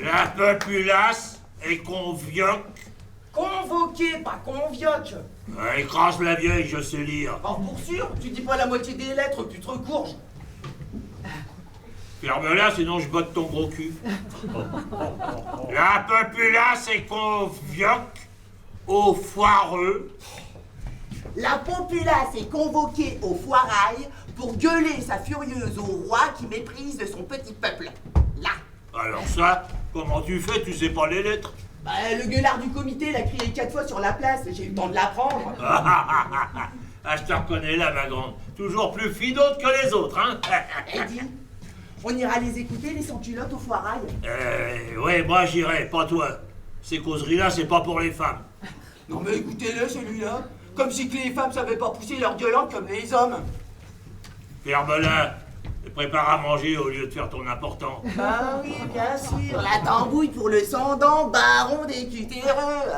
La populace est convioque. Convoqué, pas convioque. Écrase la vieille, je sais lire. Oh, pour sûr, tu dis pas la moitié des lettres, tu te recourges. Ferme-la, sinon je botte ton gros cul. La populace est convioque au foireux. La populace est convoquée au foirail pour gueuler sa furieuse au roi qui méprise son petit peuple. Là. Alors ça, comment tu fais? Tu sais pas les lettres? Bah, le gueulard du comité l'a crié 4 fois sur la place, j'ai eu le temps de l'apprendre. Ah, je te reconnais là, ma grande. Toujours plus fidaude que les autres, hein? Eddie, on ira les écouter, les sans-culottes au foirail. Ouais, moi j'irai, pas toi. Ces causeries-là, c'est pas pour les femmes. Non mais écoutez-le, celui-là. Comme si que les femmes savaient pas pousser leur gueulante comme les hommes. Ferme-la et prépare à manger au lieu de faire ton important. Ah oui, bien sûr, la tambouille pour le sang-dent, baron des cutéreux.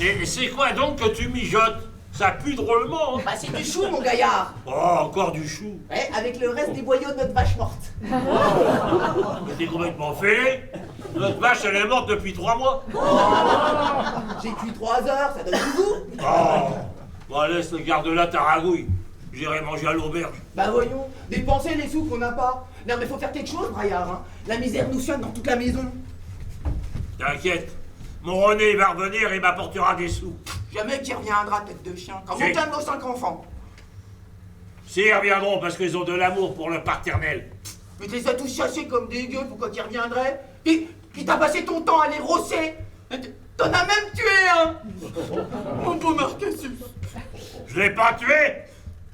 Et c'est quoi donc que tu mijotes? Ça pue drôlement, hein? Bah c'est du chou, mon gaillard. Oh, encore du chou. Ouais, avec le reste des boyaux de notre vache morte. Mais t'es complètement fêlé. Notre vache, elle est morte depuis 3 mois. J'ai cuit 3 heures, ça donne du goût. Oh, bon, laisse, garde-la ta ragouille. J'irai manger à l'auberge. Bah voyons, dépenser les sous qu'on n'a pas. Non mais faut faire quelque chose, Braillard, hein. La misère nous sonne dans toute la maison. T'inquiète, mon René il va revenir et m'apportera des sous. Jamais qu'il reviendra, tête de chien, comme Si. aucun de nos 5 enfants. Si, ils reviendront parce qu'ils ont de l'amour pour le paternel. Mais tu les as tous chassés comme des gueux, pourquoi qu'ils reviendraient? Puis t'as passé ton temps à les rosser. T'en as même tué un. Mon beau Marcassus. Je l'ai pas tué.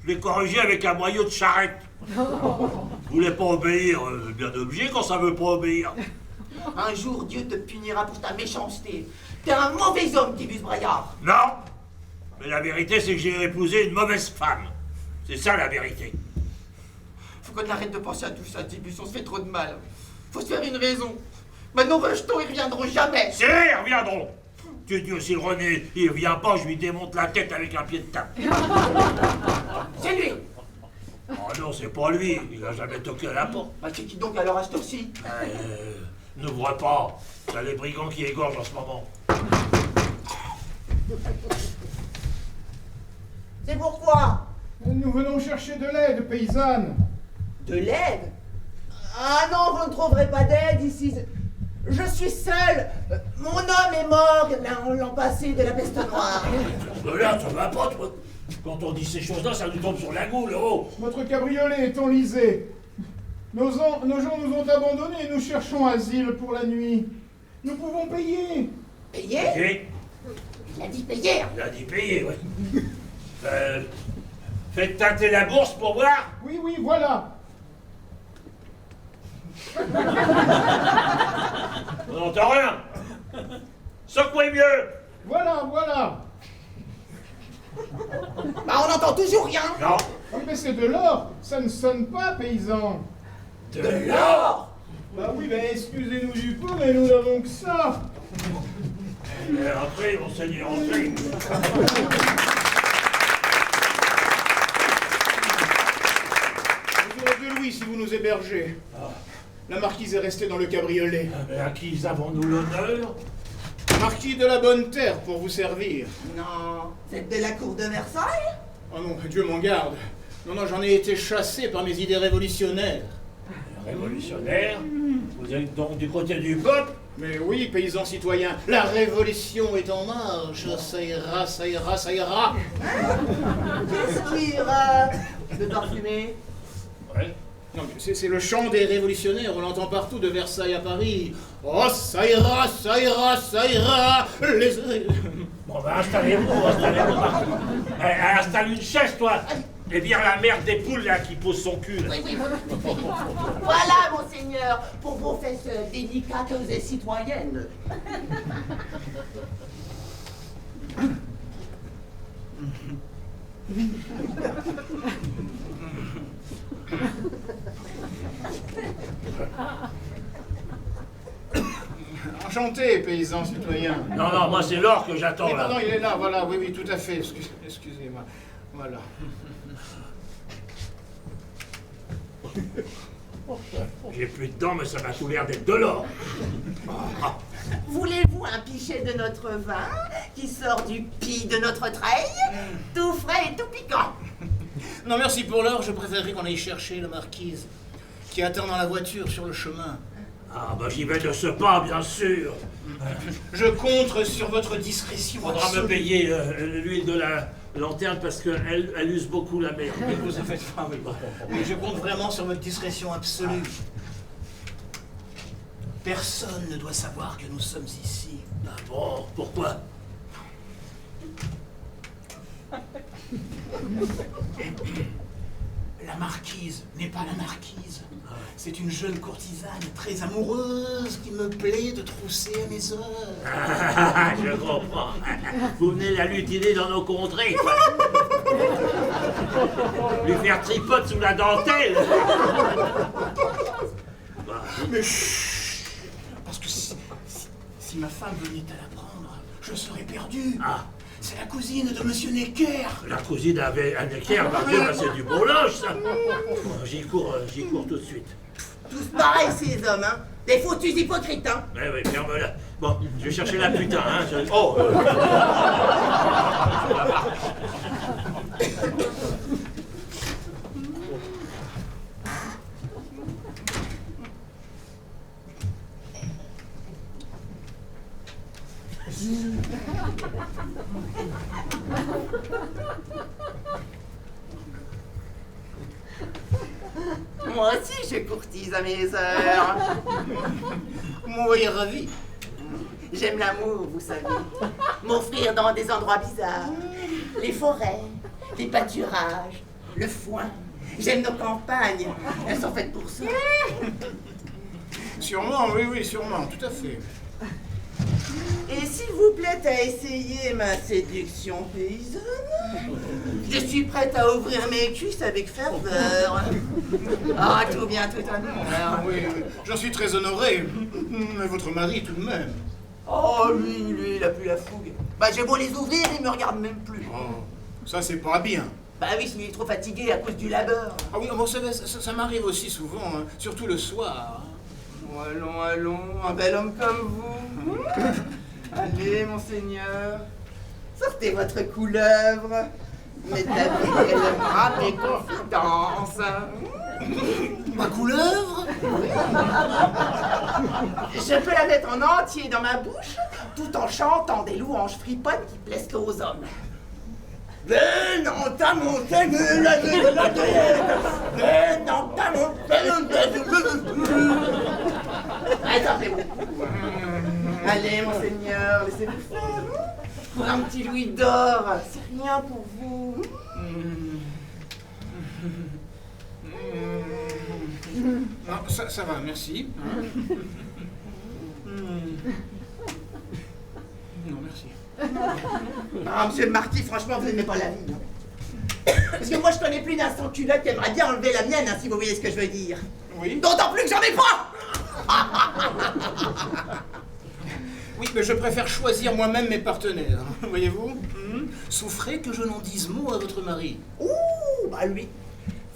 Je l'ai corrigé avec un moyeu de charrette. Vous voulez pas obéir, bien obligé quand ça veut pas obéir. Un jour, Dieu te punira pour ta méchanceté. T'es un mauvais homme, Tibus Braillard. Non. Mais la vérité, c'est que j'ai épousé une mauvaise femme. C'est ça la vérité. Faut qu'on arrête de penser à tout ça, Tibus, on se fait trop de mal. Faut se faire une raison. Mais nos rejetons, ils reviendront jamais. Si, ils reviendront. Tu dis aussi le René, il revient pas, je lui démonte la tête avec un pied de table. C'est lui. Oh non, c'est pas lui, il a jamais toqué à la porte. Bah c'est qui donc alors à cette heure-ci? N'ouvre pas, t'as les brigands qui égorgent en ce moment. C'est pourquoi? Nous venons chercher de l'aide, paysanne. De l'aide? Ah non, vous ne trouverez pas d'aide ici. Je suis seul. Mon homme est mort l'an passé de la peste noire. Là, ça va pas, toi. Quand on dit ces choses-là, ça nous tombe sur la goule, oh. Votre cabriolet est enlisé. Nos gens nous ont abandonnés et nous cherchons asile pour la nuit. Nous pouvons payer. Payer? Et Il a dit payer. il a dit payer, ouais. Faites tâter la bourse pour voir. Oui, oui, voilà. On n'entend rien. Secouez mieux. Voilà, voilà. Bah on n'entend toujours rien. Non. Oui, mais c'est de l'or. Ça ne sonne pas, paysan. De l'or. Bah oui, mais excusez-nous du peu, mais nous n'avons que ça. Entrez, monseigneur, entrez. Vous aurez 2 louis si vous nous hébergez. La marquise est restée dans le cabriolet. Mais à qui avons-nous l'honneur? Marquis de la Bonne Terre pour vous servir. Non, c'est de la cour de Versailles? Oh non, Dieu m'en garde. Non, non, j'en ai été chassé par mes idées révolutionnaires. Révolutionnaire? Vous êtes donc du côté du peuple? Mais oui, paysans citoyens, la révolution est en marche. Ça ira, ça ira, ça ira. Qu'est-ce qui ira? De parfumer? Ouais. Non, mais c'est le chant des révolutionnaires, on l'entend partout, de Versailles à Paris. Oh, ça ira, ça ira, ça ira. Bon, ben installez-vous, installez-vous. Installe une chaise, toi. Et bien la mère des poules, là, qui pose son cul, là. Oui, oui, oui. Voilà, monseigneur, pour vos fesses délicates et citoyennes. Enchanté, paysans citoyens. Non, non, moi c'est l'or que j'attends, Oui, là. pardon, il est là, voilà, oui, oui, tout à fait, excusez-moi. Voilà. J'ai plus de dents, mais ça m'a tout l'air d'être de l'or. Voulez-vous un pichet de notre vin qui sort du pis de notre treille? Tout frais et tout piquant. Non, merci pour l'heure, je préférerais qu'on aille chercher la marquise qui attend dans la voiture sur le chemin. Ah, bah j'y vais de ce pas, bien sûr. Je compte sur votre discrétion. Faudra me absolue. payer l'huile de la lanterne parce qu'elle use beaucoup la mer. Mais vous en faites pas, oui. Mais je compte vraiment sur votre discrétion absolue. Personne ne doit savoir que nous sommes ici. Ah bon, pourquoi? La marquise n'est pas la marquise. C'est une jeune courtisane très amoureuse qui me plaît de trousser à mes heures. Ah, je comprends. Vous venez la lutiner dans nos contrées, quoi. Lui faire tripote sous la dentelle. Mais chut! Parce que si ma femme venait à l'apprendre, je serais perdu. Ah, C'est la cousine de Monsieur Necker. la cousine avait un équerre, par Dieu, bah, c'est du beau linge, ça. J'y cours tout de suite. Tous pareils, ces hommes, hein. Des foutus hypocrites, hein. Ouais, ferme-la. Bon, je vais chercher la putain, hein. Oh Moi aussi, je courtise à mes heures. Vous m'envoyez ravi. J'aime l'amour, vous savez. M'offrir dans des endroits bizarres. Les forêts, les pâturages, le foin. J'aime nos campagnes. Elles sont faites pour ça. Sûrement, oui, sûrement, tout à fait. Et s'il vous plaît à essayer ma séduction paysanne, je suis prête à ouvrir mes cuisses avec ferveur. Ah, tout bien, tout honneur. Oui, j'en suis très honoré. Mais votre mari, tout de même. Oh, lui, il a plus la fougue. Bah, j'ai beau les ouvrir, il me regarde même plus. Oh, ça, c'est pas bien. Bah oui, il est trop fatigué à cause du labeur. Ah oui, bon, ça m'arrive aussi souvent, hein, surtout le soir. Allons, un bel homme comme vous. Allez, monseigneur, sortez votre couleuvre. M'établirez mes confidences. Ma couleuvre? Je peux la mettre en entier dans ma bouche, tout en chantant des louanges friponnes qui plaisent aux hommes. Venant à montagne, la venant à Attendez-vous. Allez, monseigneur, laissez-vous faire. Pour un petit louis d'or, c'est rien pour vous. Non, ça va, merci. Non, merci. Ah, monsieur le marquis, franchement, vous n'aimez pas la vie. Hein. Parce que moi, je connais plus d'un sans-culotte qui aimerait bien enlever la mienne, hein, si vous voyez ce que je veux dire. Oui? D'autant plus que j'en ai pas. Oui, mais je préfère choisir moi-même mes partenaires, voyez-vous? Souffrez que je n'en dise mot à votre mari. Ouh, bah lui,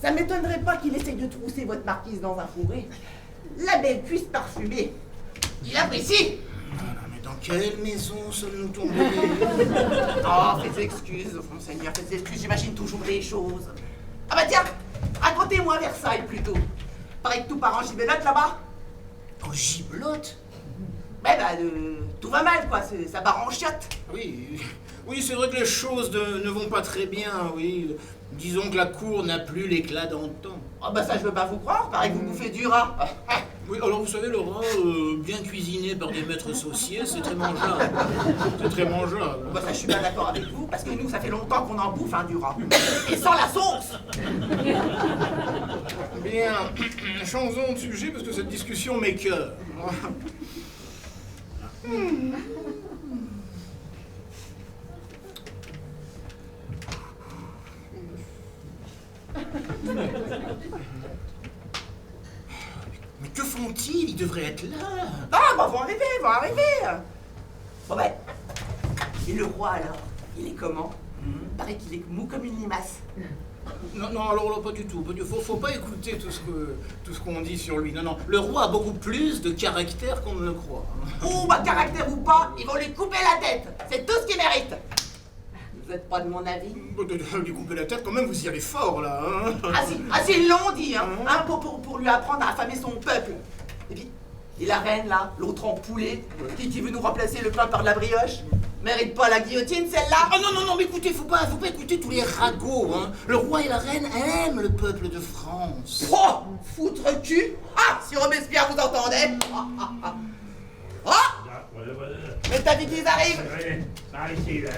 ça m'étonnerait pas qu'il essaye de trousser votre marquise dans un fourré. La belle cuisse parfumée. Il apprécie. Voilà, mais dans quelle maison sommes-nous tombés? Oh, faites excuses, monseigneur, faites excuses, j'imagine toujours les choses. Ah bah tiens, racontez-moi Versailles plutôt. Paraît que tout part en gibelotte là-bas. En giblotte? Eh bah, tout va mal quoi, ça part en chiottes. Oui, c'est vrai que les choses ne vont pas très bien, oui. Disons que la cour n'a plus l'éclat d'antan. Oh bah ça je veux pas vous croire, paraît que vous bouffez du rat. Oui, alors vous savez, le rat, bien cuisiné par des maîtres sauciers, c'est très mangeable. C'est très mangeable. Bah ça je suis pas d'accord avec vous, parce que nous ça fait longtemps qu'on en bouffe hein, du rat. Et sans la sauce. Bien, changeons de sujet parce que cette discussion m'écoeure. Mais que font-ils? Ils devraient être là. Ah bah vont arriver. Bon ben, et le roi alors, il est comment? Paraît qu'il est mou comme une limace. Non, alors là, pas du tout. Faut pas écouter tout ce qu'on dit sur lui. Non. Le roi a beaucoup plus de caractère qu'on ne le croit. Oh, bah caractère ou pas, ils vont lui couper la tête. C'est tout ce qu'il mérite. Vous n'êtes pas de mon avis? De lui couper la tête, quand même, vous y allez fort, là. Hein. Ah si, ils l'ont dit, hein, pour lui apprendre à affamer son peuple. Et la reine, là, l'autre en poulet, qui veut nous remplacer le pain par de la brioche, mérite pas la guillotine, celle-là? Ah non, mais écoutez, faut pas écouter tous les ragots, hein. Le roi et la reine aiment le peuple de France. Oh, foutre cul. Ah, si Robespierre vous entendait. Oh, mais t'as vu qu'ils arrivent? Par ici, là.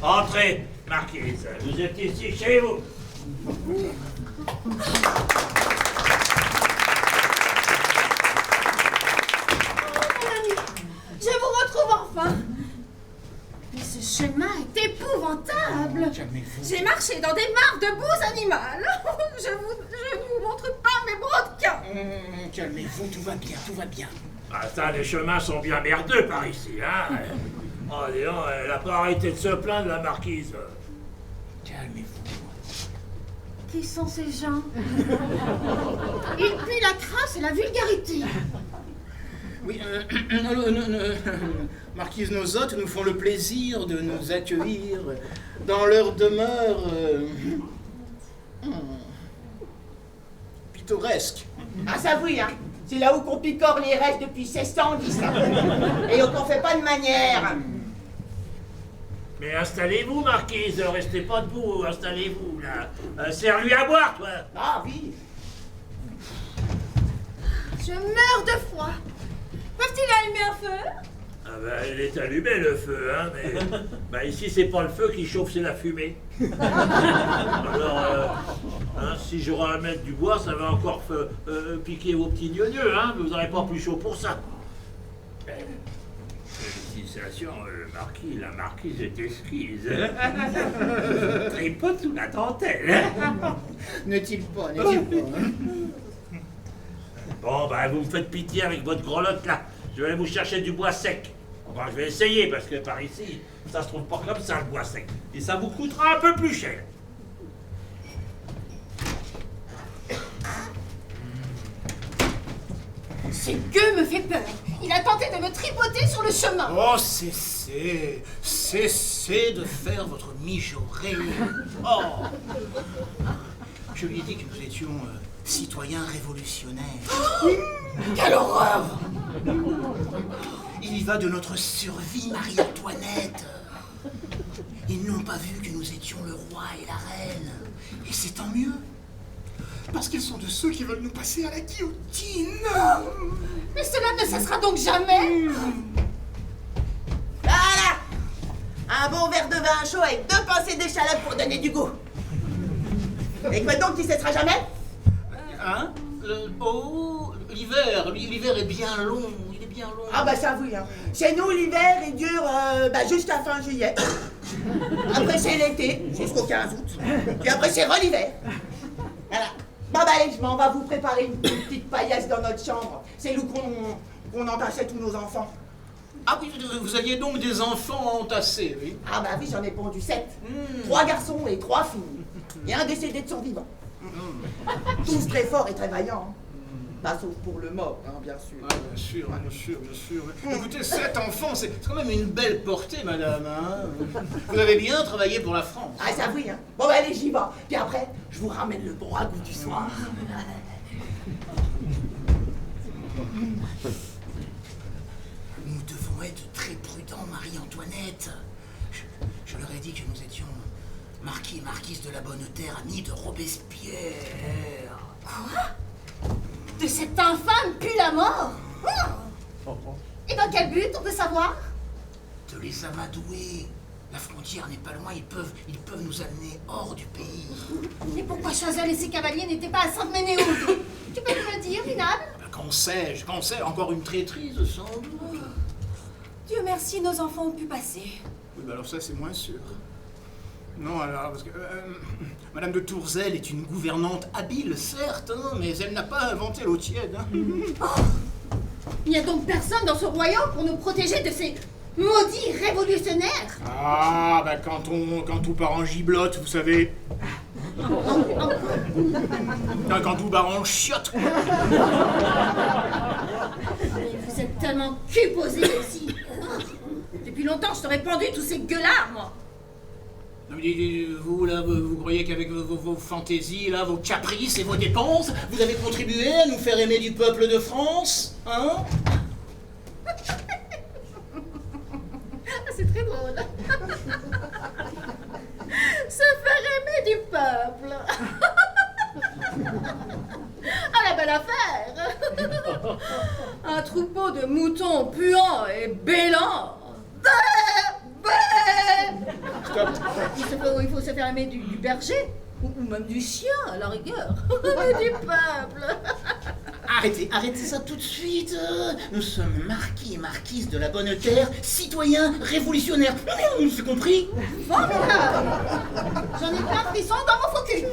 Entrez, marquise. Vous êtes ici chez vous. Je vous retrouve enfin. Mais ce chemin est épouvantable. Calmez-vous. J'ai marché dans des mares de boue animales. Je ne vous montre pas mes brodequins. Calmez-vous, tout va bien. Ah ça, les chemins sont bien merdeux par ici, hein. Oh, dis donc, elle a pas arrêté de se plaindre, la marquise. Calmez-vous. Qui sont ces gens? Ils puent la crasse et la vulgarité. Oui, Marquise, nos hôtes nous font le plaisir de nous accueillir dans leur demeure pittoresque. Ah, ça oui, hein. C'est là où qu'on picore les restes depuis 1610, ça. Et qu'on fait pas de manière. Mais installez-vous, marquise, restez pas debout, installez-vous, là. Sers-lui à boire, toi. Ah oui. Je meurs de froid. Peuvent-ils allumer un feu? Ah ben, il est allumé, le feu, hein, mais... bah, ici, c'est pas le feu qui chauffe, c'est la fumée. Alors, si j'aurais à mettre du bois, ça va encore piquer vos petits gneugneux, hein, mais vous n'aurez pas plus chaud pour ça. Félicitations, le marquis, la marquise est exquise. Tripote sous la dentelle. N'est-il pas Bon, bah, vous me faites pitié avec votre grelotte, là. Je vais aller vous chercher du bois sec. Enfin, je vais essayer, parce que par ici, ça se trouve pas comme ça, le bois sec. Et ça vous coûtera un peu plus cher. Ce gueux me fait peur. Il a tenté de me tripoter sur le chemin. Oh, cessez de faire votre mijaurée. Oh, je lui ai dit que nous étions citoyens révolutionnaires. Quelle horreur! Il y va de notre survie, Marie-Antoinette. Ils n'ont pas vu que nous étions le roi et la reine. Et c'est tant mieux. Parce qu'ils sont de ceux qui veulent nous passer à la guillotine. Mais cela ne cessera donc jamais. Voilà. Un bon verre de vin chaud avec 2 pincées d'échalote pour donner du goût. Et quoi donc qui cessera jamais? Hein? L'hiver est bien long. Il est bien long. Ah bah ça oui, hein. Chez nous, l'hiver, il dure jusqu'à fin juillet. Après, c'est l'été, jusqu'au 15 août. Puis après, c'est l'hiver. Voilà. Bon bah allez, on va vous préparer une petite paillasse dans notre chambre. C'est nous qu'on entassait tous nos enfants. Ah oui, vous aviez donc des enfants entassés, oui? Ah bah oui, j'en ai pondu 7. 3 garçons et 3 filles. Et un décédé de son vivant. Tous très forts et très vaillants. Hein. Bah, sauf pour le mort, hein, bien sûr. Ah, bien sûr. Écoutez, 7 enfants, c'est quand même une belle portée, madame. Hein. Vous avez bien travaillé pour la France. Ah, ça oui, hein. Bon, bah, allez, j'y vais. Puis après, je vous ramène le bon ragoût du soir. Nous devons être très prudents, Marie-Antoinette. Je leur ai dit que nous étions marquis et marquises de la Bonne Terre, amis de Robespierre. Quoi? De cet infâme pue la mort? Et dans quel but, on peut savoir? De les amadouer. La frontière n'est pas loin, ils peuvent nous amener hors du pays. Et pourquoi Choiseul et ses cavaliers n'étaient pas à Sainte-Ménéhould? Tu peux nous le dire, Pinable? Qu'en sais-je, encore une traîtrise, sans doute. Dieu merci, nos enfants ont pu passer. Oui, bah alors ça, c'est moins sûr. Non, alors, parce que Madame de Tourzel est une gouvernante habile, certes, hein, mais elle n'a pas inventé l'eau tiède. Hein. Il n'y a donc personne dans ce royaume pour nous protéger de ces maudits révolutionnaires? Ah, bah quand tout part en giblotte, vous savez. Un gandou baron chiotte. Vous êtes tellement cul-posé aussi. Depuis longtemps, je t'aurais pendu tous ces gueulards, moi. Vous, là, vous croyez qu'avec vos fantaisies, là, vos caprices et vos dépenses, vous avez contribué à nous faire aimer du peuple de France, hein? C'est très drôle. Se faire aimer du peuple. Ah, la belle affaire. Un troupeau de moutons puants et bêlants. Stop. Il faut se faire aimer du berger, ou même du chien, à la rigueur. Du peuple. Arrêtez ça tout de suite. Nous sommes marquis et marquises de la bonne terre, citoyens révolutionnaires. C'est compris? Formidable. J'en ai plein de frissons dans mon faux cul.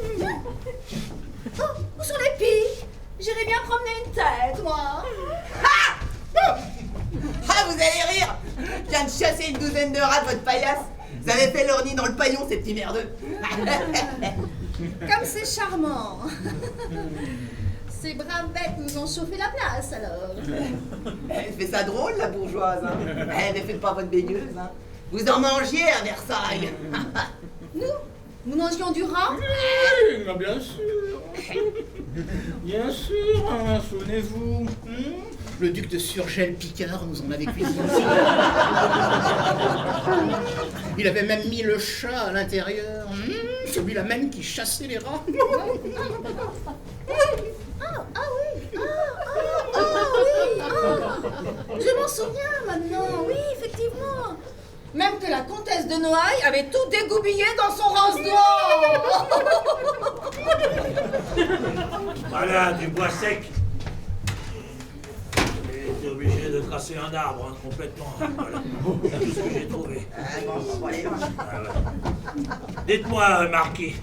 Oh, où sont les pics? J'irais bien promener une tête, moi. Ah, vous allez rire! Je viens de chasser une douzaine de rats de votre paillasse. Vous avez fait leur nid dans le paillon, ces petits merdeux. Comme c'est charmant. Ces braves bêtes nous ont chauffé la place, alors. Elle fait ça drôle, la bourgeoise. Hein. Elle ne fait pas votre baigneuse. Hein. Vous en mangiez à Versailles. Nous mangions du rat? Oui, bien sûr. Bien sûr, hein, souvenez-vous. Le duc de Surgel Picard nous en avait cuisiné. Il avait même mis le chat à l'intérieur. Celui-là même qui chassait les rats. Ah oui. Je m'en souviens maintenant, oui, effectivement. Même que la comtesse de Noailles avait tout dégoubillé dans son rince-doigt. Voilà, du bois sec. J'ai été obligé de casser un arbre, hein, complètement. Voilà. C'est tout ce que j'ai trouvé. Bon, allez, loin. Ah, ouais. Dites-moi, Marquis,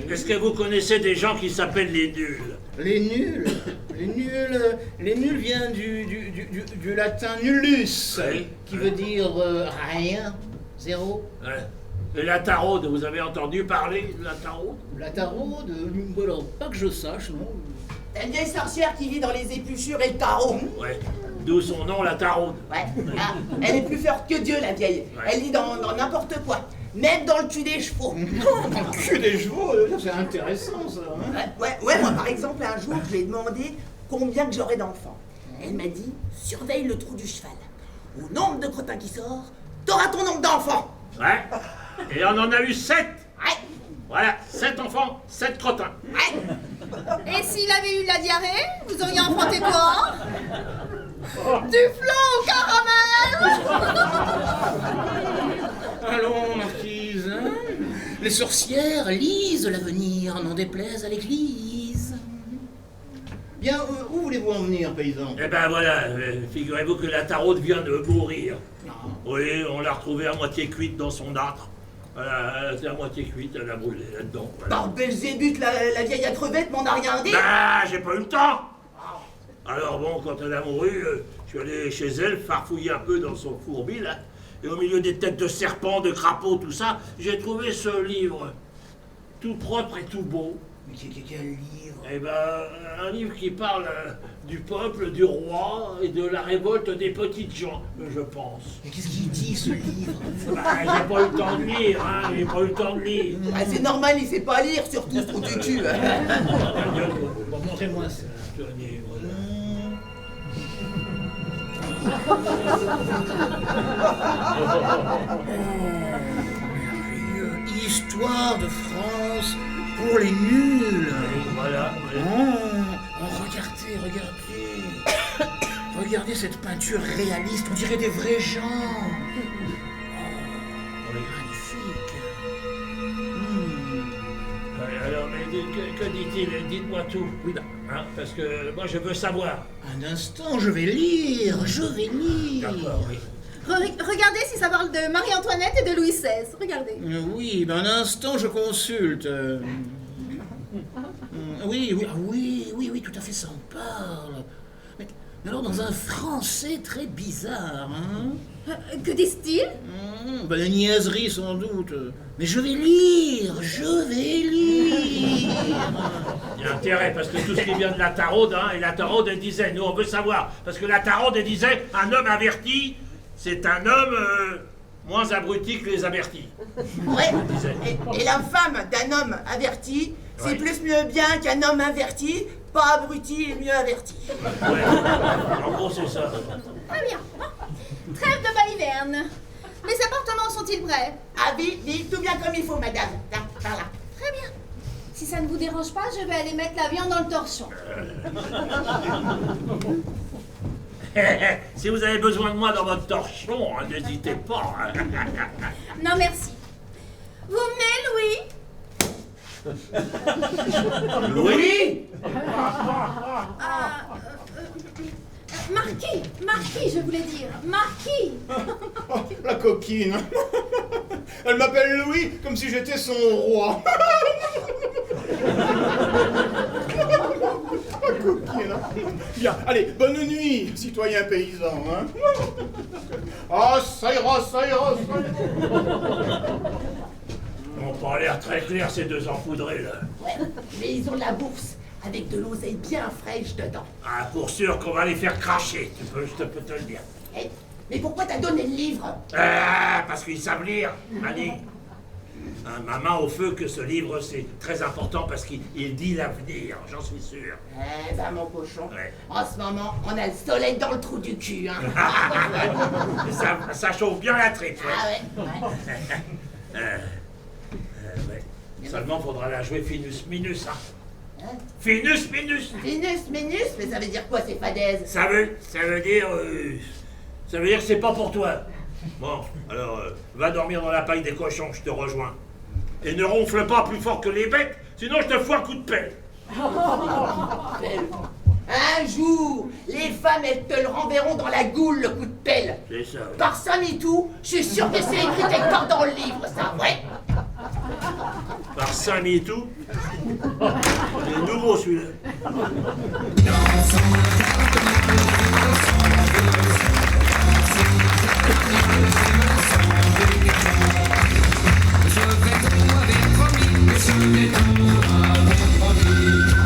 est-ce que vous connaissez des gens qui s'appellent les nuls? Les nuls? Les nuls viennent du latin nullus, Oui. qui veut dire rien, zéro. Ouais. Et la taraude, vous avez entendu parler de la taraude? La taraude, alors, pas que je sache, non. La vieille sorcière qui vit dans les épluchures et le tarot. Ouais. D'où son nom, la taraude. Ouais. Ah, elle est plus forte que Dieu, la vieille. Ouais. Elle lit dans n'importe quoi. Même dans le cul des chevaux. Dans le cul des chevaux, c'est intéressant ça. Hein. Ouais, moi par exemple, un jour, je lui ai demandé combien que j'aurais d'enfants. Elle m'a dit, surveille le trou du cheval. Au nombre de crottins qui sort, t'auras ton nombre d'enfants. Ouais. Et on en a eu 7. Ouais, Voilà, 7 enfants, 7 crottins. ouais. Et s'il avait eu la diarrhée, vous auriez emprunté quoi? Du flan au caramel. Allons, marquise, hein. Les sorcières lisent l'avenir, n'en déplaise à l'église. Bien, où voulez-vous en venir, paysan? Eh ben voilà, figurez-vous que la taraude vient de mourir. Oui, on l'a retrouvée à moitié cuite dans son âtre. Voilà, c'est à moitié cuite, elle a brûlé là-dedans. Voilà. Par Belzébuth, la vieille à crevettes m'en a rien dit. Bah, j'ai pas eu le temps. Alors bon, quand elle a mouru, je suis allé chez elle, farfouiller un peu dans son fourbi, là. Et au milieu des têtes de serpents, de crapauds, tout ça, j'ai trouvé ce livre. Tout propre et tout beau. Mais quel livre? Eh ben, un livre qui parle du peuple, du roi et de la révolte des petites gens, je pense. Mais qu'est-ce qu'il dit, ce livre? Bah, j'ai pas eu le temps de lire, hein, j'ai pas eu le temps de lire. Ah, c'est normal, il sait pas lire, surtout ce trou du cul. Bon, montrez-moi ça. Tenez, voilà. Histoire de France pour les nuls. Et voilà, voilà. Regardez. Regardez cette peinture réaliste, on dirait des vrais gens. Magnifique. Alors, mais que dit-il? Dites-moi tout. Oui, bah, Hein, parce que moi, je veux savoir. un instant, je vais lire. D'accord, oui. Regardez si ça parle de Marie-Antoinette et de Louis XVI. Regardez. Oui, ben un instant, je consulte. Oui, tout à fait, ça en parle. Alors dans un français très bizarre, hein. Que disent-ils? La niaiserie sans doute. Mais je vais lire. Il y a intérêt, parce que tout ce qui vient de la Taraude, hein, et la Taraude, elle disait, nous on veut savoir, parce que la Taraude, elle disait, un homme averti, c'est un homme moins abruti que les avertis. Ouais. Et la femme d'un homme averti, c'est Ouais. plus mieux bien qu'un homme averti, pas abruti et mieux averti. Ouais. En gros, c'est ça. Très bien. Trêve de baliverne. Mes appartements sont-ils prêts? Ah oui, tout bien comme il faut, madame. Là, par là. Très bien. Si ça ne vous dérange pas, je vais aller mettre la viande dans le torchon. Si vous avez besoin de moi dans votre torchon, hein, n'hésitez pas. Hein. Non, merci. Vous venez, Louis? Louis? Marquis, je voulais dire. Marquis. Oh, la coquine. Elle m'appelle Louis comme si j'étais son roi. La coquine. Bien, allez, bonne nuit, citoyen paysan. Hein. Ah, ça ira, ça ira, ça ira. Ils n'ont pas l'air très clairs, ces deux enfoudrés, là. Ouais, mais ils ont la bourse, avec de l'oseille bien fraîche dedans. Ah, pour sûr qu'on va les faire cracher, je peux te le dire. Eh, mais pourquoi t'as donné le livre? Ah, parce qu'ils savent lire, Annie. Ma main au feu que ce livre, c'est très important parce qu'il dit l'avenir, j'en suis sûr. Eh ben, mon cochon, Ouais. en ce moment, on a le soleil dans le trou du cul, hein. ça chauffe bien la tripe. Ouais. Ah ouais, Ouais. Seulement, faudra la jouer Finus Minus, hein. Hein? Finus Minus. Minus, mais ça veut dire quoi, ces fadaises? Ça veut dire que c'est pas pour toi. Bon, alors, va dormir dans la paille des cochons, je te rejoins. Et ne ronfle pas plus fort que les bêtes, sinon je te fous un coup de pelle. Un jour, les femmes, elles te le renverront dans la goule, le coup de pelle. C'est ça. Oui. Par Saint-Mitou, je suis sûr que c'est écrit quelque part dans le livre, ça, ouais. Par Saint-Mitou. C'est nouveau celui-là.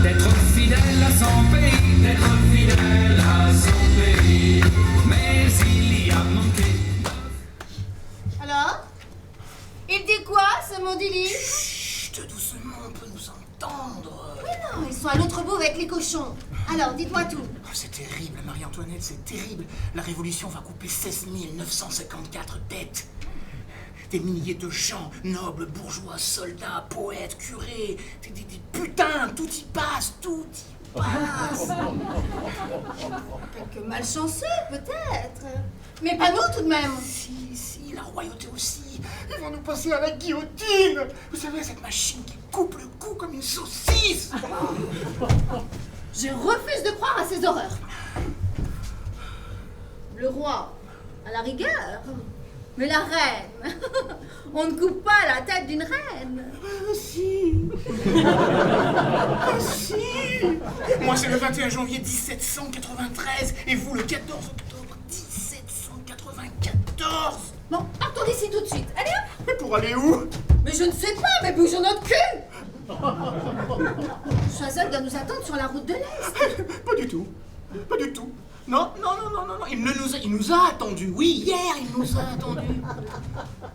D'être fidèle à son pays, d'être fidèle à son pays, mais il y a manqué. Alors? Il dit quoi, ce maudit? Chut, doucement, on peut nous entendre. Mais non, ils sont à l'autre bout avec les cochons. Alors, dites-moi tout. Oh, c'est terrible, Marie-Antoinette, c'est terrible. La Révolution va couper 16 954 têtes. Des milliers de gens, nobles, bourgeois, soldats, poètes, curés, des putains, tout y passe, tout y passe. Quelques malchanceux, peut-être. Mais pas nous, tout de même. Si, la royauté aussi. Ils vont nous passer à la guillotine. Vous savez, cette machine qui coupe le cou comme une saucisse. Je refuse de croire à ces horreurs. Le roi, à la rigueur. Mais la reine, on ne coupe pas la tête d'une reine. Ah si. Ah si. Moi, c'est le 21 janvier 1793 et vous, le 14 octobre 1794. Bon, partons d'ici tout de suite. Allez hop. Mais pour aller où? Mais je ne sais pas, mais bougeons notre cul. Choiseul doit nous attendre sur la route de l'Est. Pas du tout. Pas du tout. Non. Il nous a attendus. Oui, hier, il nous a attendus.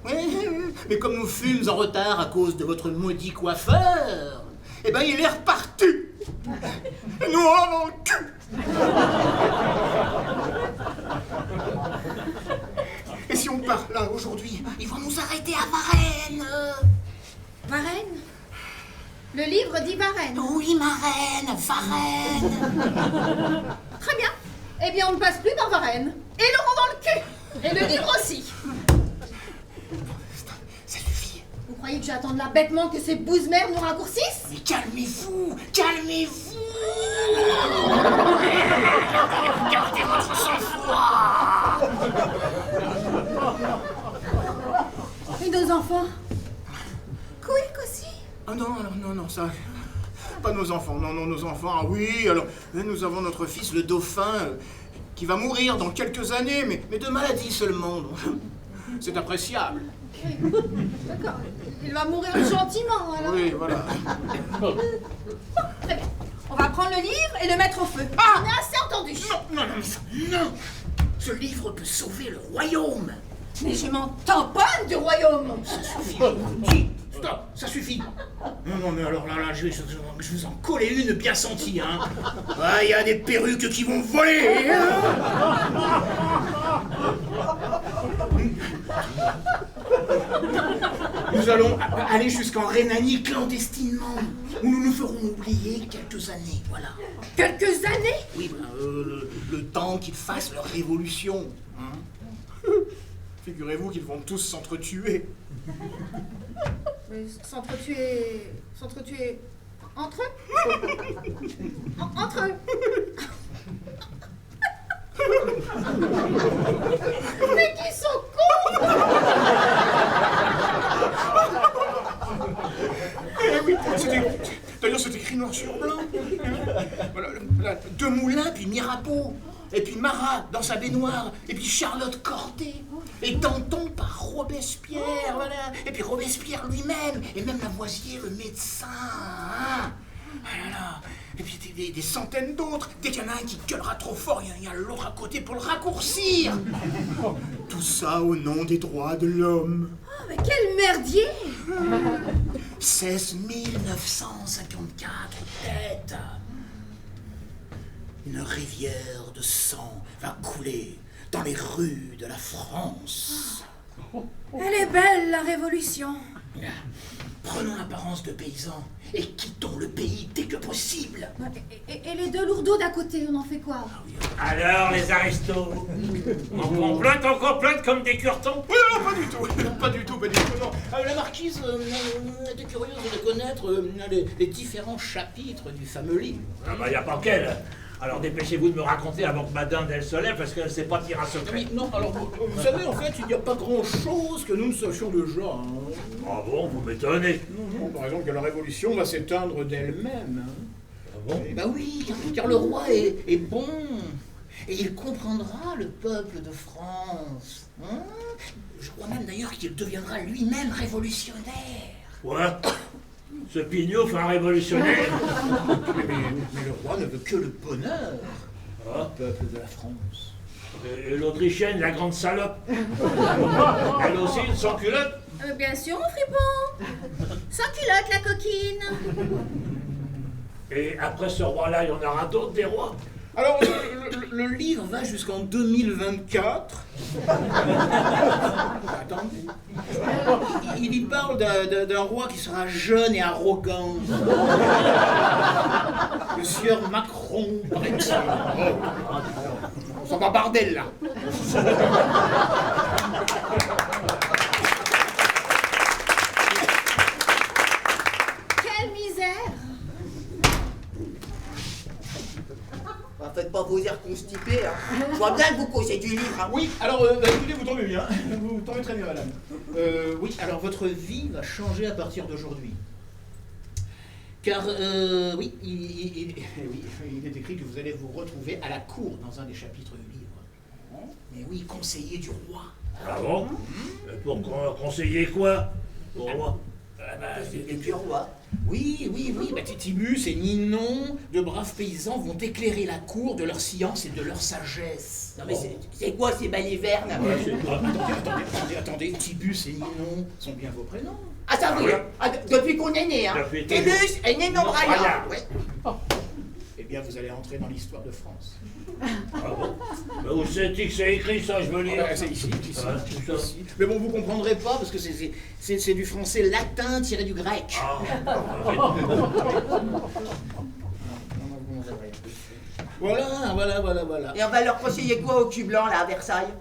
Oui. Mais comme nous fûmes en retard à cause de votre maudit coiffeur, eh ben, il est reparti. Et nous, on l'a dans le cul. Et si on part là aujourd'hui, ils vont nous arrêter à Varennes. Varennes? Le livre dit Varennes. Oui, ma reine, Varennes. Très bien. Eh bien, on ne passe plus par Varennes. Et le rond dans le cul. Et le livre aussi. Ça suffit. Vous croyez que j'attends là bêtement que ces bouse-mères nous raccourcissent? Mais calmez-vous, calmez-vous. Gardez votre sang-froid. Et nos enfants? Quick aussi? Ah non, ça... Pas nos enfants, non, nos enfants, ah oui, alors, nous avons notre fils, le dauphin, qui va mourir dans quelques années, mais de maladie seulement. C'est appréciable. Oui. D'accord. Il va mourir gentiment, alors. Oui, voilà. Bon, très bien. On va prendre le livre et le mettre au feu. On est assez entendu. Non. Ce livre peut sauver le royaume. Mais je m'en tamponne du royaume. Ça suffit. Stop, ça suffit. Non, mais alors là, je vais vous en coller une bien sentie, hein. Il y a des perruques qui vont voler. Nous allons aller jusqu'en Rhénanie clandestinement, où nous nous ferons oublier quelques années, voilà. Quelques années? Oui, le temps qu'ils fassent leur révolution. Hein. Figurez-vous qu'ils vont tous s'entretuer. Mais s'entretuer entre eux? Entre eux. Mais qui sont cons! Eh oui, d'ailleurs c'est écrit noir sur blanc. Voilà, De Moulin, puis Mirabeau, et puis Marat dans sa baignoire, et puis Charlotte Corday, et Danton par Robespierre, voilà, et puis Robespierre lui-même, et même Lavoisier, le médecin, hein. Voilà. Et puis des centaines d'autres. Dès qu'il y en a un qui gueulera trop fort, il y a l'autre à côté pour le raccourcir. tout ça au nom des droits de l'homme. Oh, mais quel merdier! 16 954 têtes. Une rivière de sang va couler dans les rues de la France. Elle est belle, la révolution. Prenons l'apparence de paysans et quittons le pays dès que possible. Et les deux lourdeaux d'à côté, on en fait quoi? Alors, les aristos, on complote comme des curtons? Oui, non, pas du tout, non. La marquise était curieuse de connaître les différents chapitres du fameux livre. Ah bah, y a pas qu'elle. Alors dépêchez-vous de me raconter avant que madame elle se lève, parce qu'elle ne sait pas tirer un secret. Oui, non, alors, vous savez, en fait, il n'y a pas grand-chose que nous ne sachions déjà. Hein. Ah bon, vous m'étonnez. Non, par exemple, que la révolution va s'éteindre d'elle-même. Hein. Ah bon? Bah oui, car le roi est bon. Et il comprendra le peuple de France. Hein. Je crois même d'ailleurs qu'il deviendra lui-même révolutionnaire. Ouais. Ce pignot fait un révolutionnaire. Mais le roi ne veut que le bonheur Ah. du peuple de la France. Et l'Autrichienne, la grande salope. Elle aussi, sans culotte. Bien sûr, mon fripon. Sans culotte, la coquine. Et après ce roi-là, il y en aura d'autres, des rois. Alors, le livre va jusqu'en 2024. Attendez. Il y parle d'un roi qui sera jeune et arrogant. Le sieur Macron, par exemple. On s'en va bardel, là. Quelle misère! Faites pas vos airs constipés, hein. Je vois bien que vous causez du livre, hein. Oui, alors, écoutez, vous tombez bien. Vous tombez très bien, madame. Oui, alors votre vie va changer à partir d'aujourd'hui. Car, oui, il est écrit que vous allez vous retrouver à la cour dans un des chapitres du livre. Mais oui, conseiller du roi. Ah bon? Pour conseiller quoi au roi? Et du roi. Oui, bah, Titibus et Ninon, de braves paysans, vont éclairer la cour de leur science et de leur sagesse. Non mais c'est quoi ces balivernes? Ouais, c'est quoi? Attendez, Tibus et Ninon sont bien vos prénoms. Ah ça oui, depuis qu'on est né, hein. Depuis Tébus et Nénon Braillard. Ouais. Eh bien, vous allez entrer dans l'histoire de France. Ah bon? Mais où c'est-il que c'est écrit ça, je veux dire? C'est ici. Ah, tout ça. Ici. Mais bon, vous comprendrez pas parce que c'est du français latin tiré du grec. Ah. Voilà. Et on va leur conseiller quoi au cul blanc là à Versailles?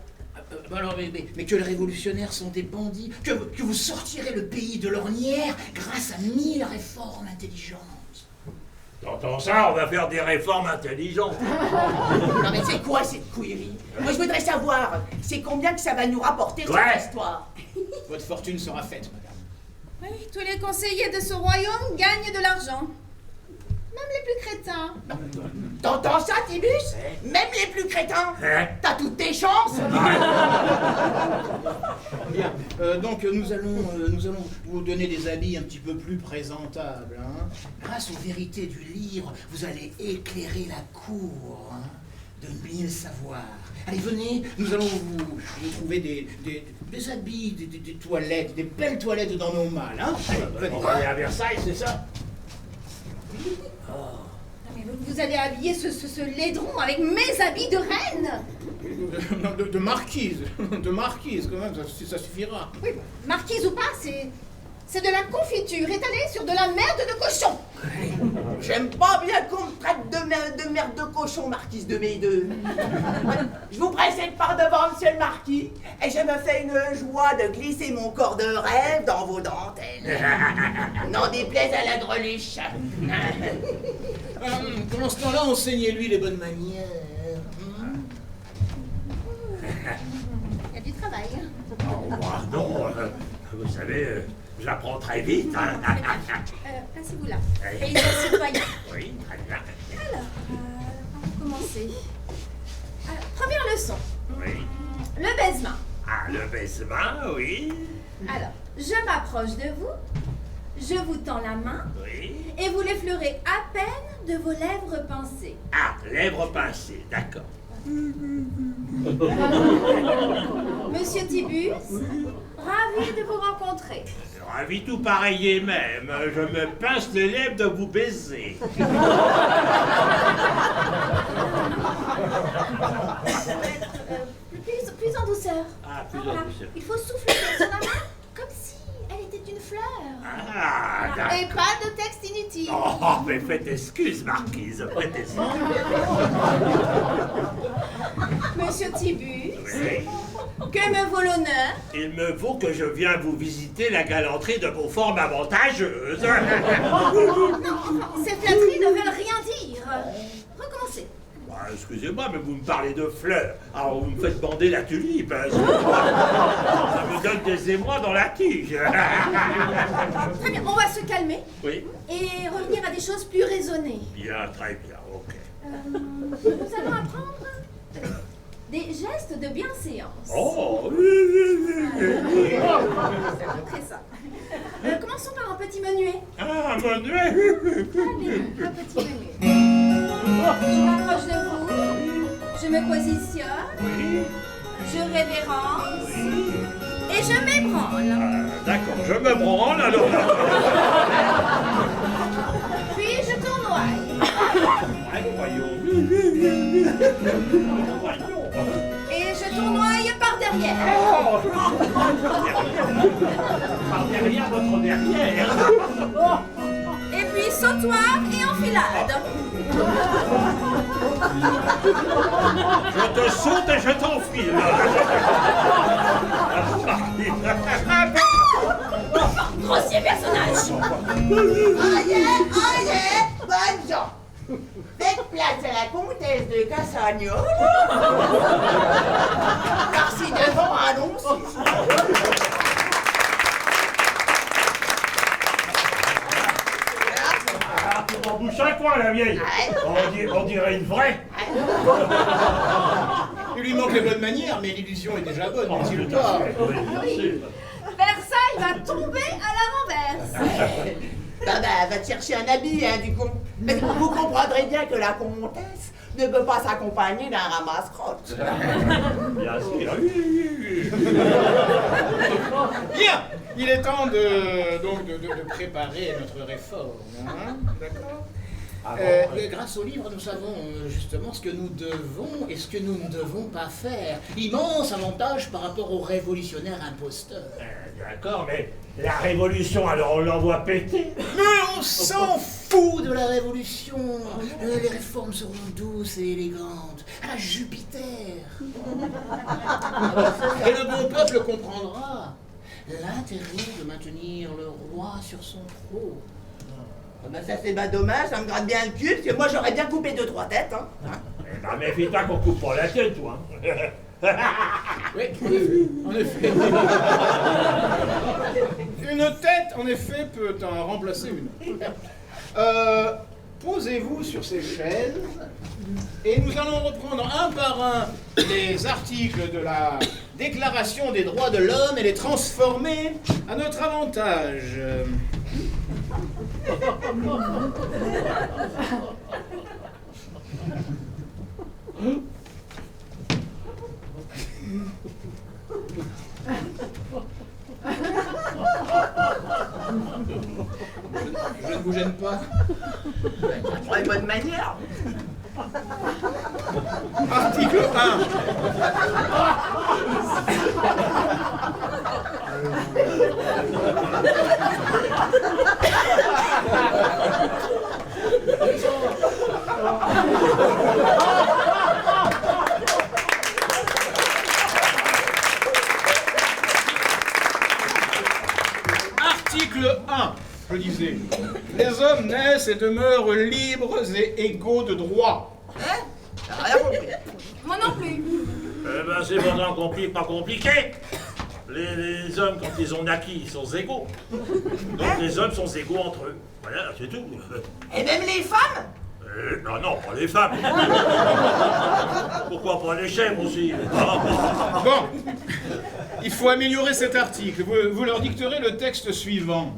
Alors, mais que les révolutionnaires sont des bandits, que vous sortirez le pays de l'ornière grâce à 1000 réformes intelligentes. T'entends ça? On va faire des réformes intelligentes. Non mais c'est quoi cette couillerie? Moi je voudrais savoir, c'est combien que ça va nous rapporter cette histoire? Votre fortune sera faite, madame. Oui, tous les conseillers de ce royaume gagnent de l'argent. Même les plus crétins. T'entends ça, Tibus? Même les plus crétins. Hein? T'as toutes tes chances. Bien. Donc nous allons vous donner des habits un petit peu plus présentables. Hein. Grâce aux vérités du livre, vous allez éclairer la cour de 1000 savoirs. Allez, venez, nous allons vous trouver des habits, des toilettes, des belles toilettes dans nos malles. Hein. Venez. On va aller à Versailles, c'est ça? Non, mais vous allez habiller ce laidron avec mes habits de reine. De marquise, de marquise, quand même, ça suffira. Oui, marquise ou pas, c'est de la confiture étalée sur de la merde de cochon. J'aime pas bien qu'on me traite de merde de cochon, marquise de mes deux. Je vous précède par devant, monsieur le marquis, et je me fais une joie de glisser mon corps de rêve dans vos dentelles. N'en déplaise à la greluche. Pendant ce temps-là, enseignez-lui les bonnes manières. Il y a du travail. Oh, bah, non, vous savez, j'apprends très vite. Hein. Passez-vous là. Allez. Paysan citoyen. Oui, très bien. Alors, on va commencer. Première leçon. Oui. Le baisement. Ah, le baisement, oui. Alors, je m'approche de vous, je vous tends la main Oui. et vous l'effleurez à peine de vos lèvres pincées. Ah, lèvres pincées, d'accord. Monsieur Tibus, ravi de vous rencontrer. Ravi tout pareil et même. Je me pince les lèvres de vous baiser. Plus en douceur. Ah, plus en Voilà. douceur. Il faut souffler sur la main comme si elle était une fleur. Ah, Voilà. Et d'accord. pas de texte inutile. Oh, mais faites excuse, marquise, faites excuse. Monsieur Tibus, Oui. que me vaut l'honneur? Il me vaut que je viens vous visiter la galanterie de vos formes avantageuses. Ces flatteries ne veulent rien dire. Recommencez. Bah, excusez-moi, mais vous me parlez de fleurs. Alors vous me faites bander la tulipe. Hein. Ça me donne des émois dans la tige. Très bien, on va se calmer Oui. et revenir à des choses plus raisonnées. Bien, très bien, ok. Nous allons apprendre des gestes de bienséance. Oh, oui, oui, oui, oui. Après ça. Commençons par un petit menuet. Ah, mon Dieu. Allez, un petit menuet. Je m'approche de vous, je me positionne, Oui, je révérence et je m'ébranle. d'accord, je me branle alors. Puis je tournoie. Ah, voyons. Voyons. Et je tournoie par derrière. Oh, par derrière votre derrière. Et puis sautoir et enfilade. Je te saute et je t'enfile. Grossier personnage. Allez, bonnes gens. Faites place à la comtesse de Cassagnol. Car si devant annonce. On bouche un coin, la vieille. On dirait une vraie. Il lui manque les bonnes manières, mais l'illusion est déjà bonne, n'est-il pas? Versailles va tomber à la renverse. Bah, va te chercher un habit, hein, du con. Mais vous comprendrez bien que la comtesse ne peut pas s'accompagner d'un ramasse-crotte. Bien sûr, oui. Bien. Il est temps de préparer notre réforme. Hein. D'accord. Grâce au livre, nous savons justement ce que nous devons et ce que nous ne devons pas faire. Immense avantage par rapport aux révolutionnaires imposteurs. D'accord, mais la révolution, alors on l'envoie péter. Mais on s'en fout de la révolution. Les réformes seront douces et élégantes. À la Jupiter. Et le bon peuple comprendra. L'intérêt de maintenir le roi sur son trône. Bah, ça c'est dommage, ça me gratte bien le cul, parce que moi j'aurais bien coupé 2-3 têtes. Hein. Eh ben, méfie-toi qu'on coupe pas la tête, toi. Oui, en effet. Une tête, en effet, peut en remplacer une. posez-vous sur ces chaises et nous allons reprendre un par un les articles de la Déclaration des droits de l'homme et les transformer à notre avantage. Je ne vous gêne pas. Très bonne manière. Article 1. Article 1, je disais. Les hommes naissent et demeurent libres et égaux de droit. Hein? T'as rien compris. Moi non plus. Eh ben, c'est pourtant pas compliqué. Les hommes, quand ils ont naquis, ils sont égaux. Donc les hommes sont égaux entre eux. Voilà, c'est tout. Et même les femmes? Non, pas les femmes. Pourquoi pas les chèvres aussi? Bon, il faut améliorer cet article. Vous leur dicterez le texte suivant.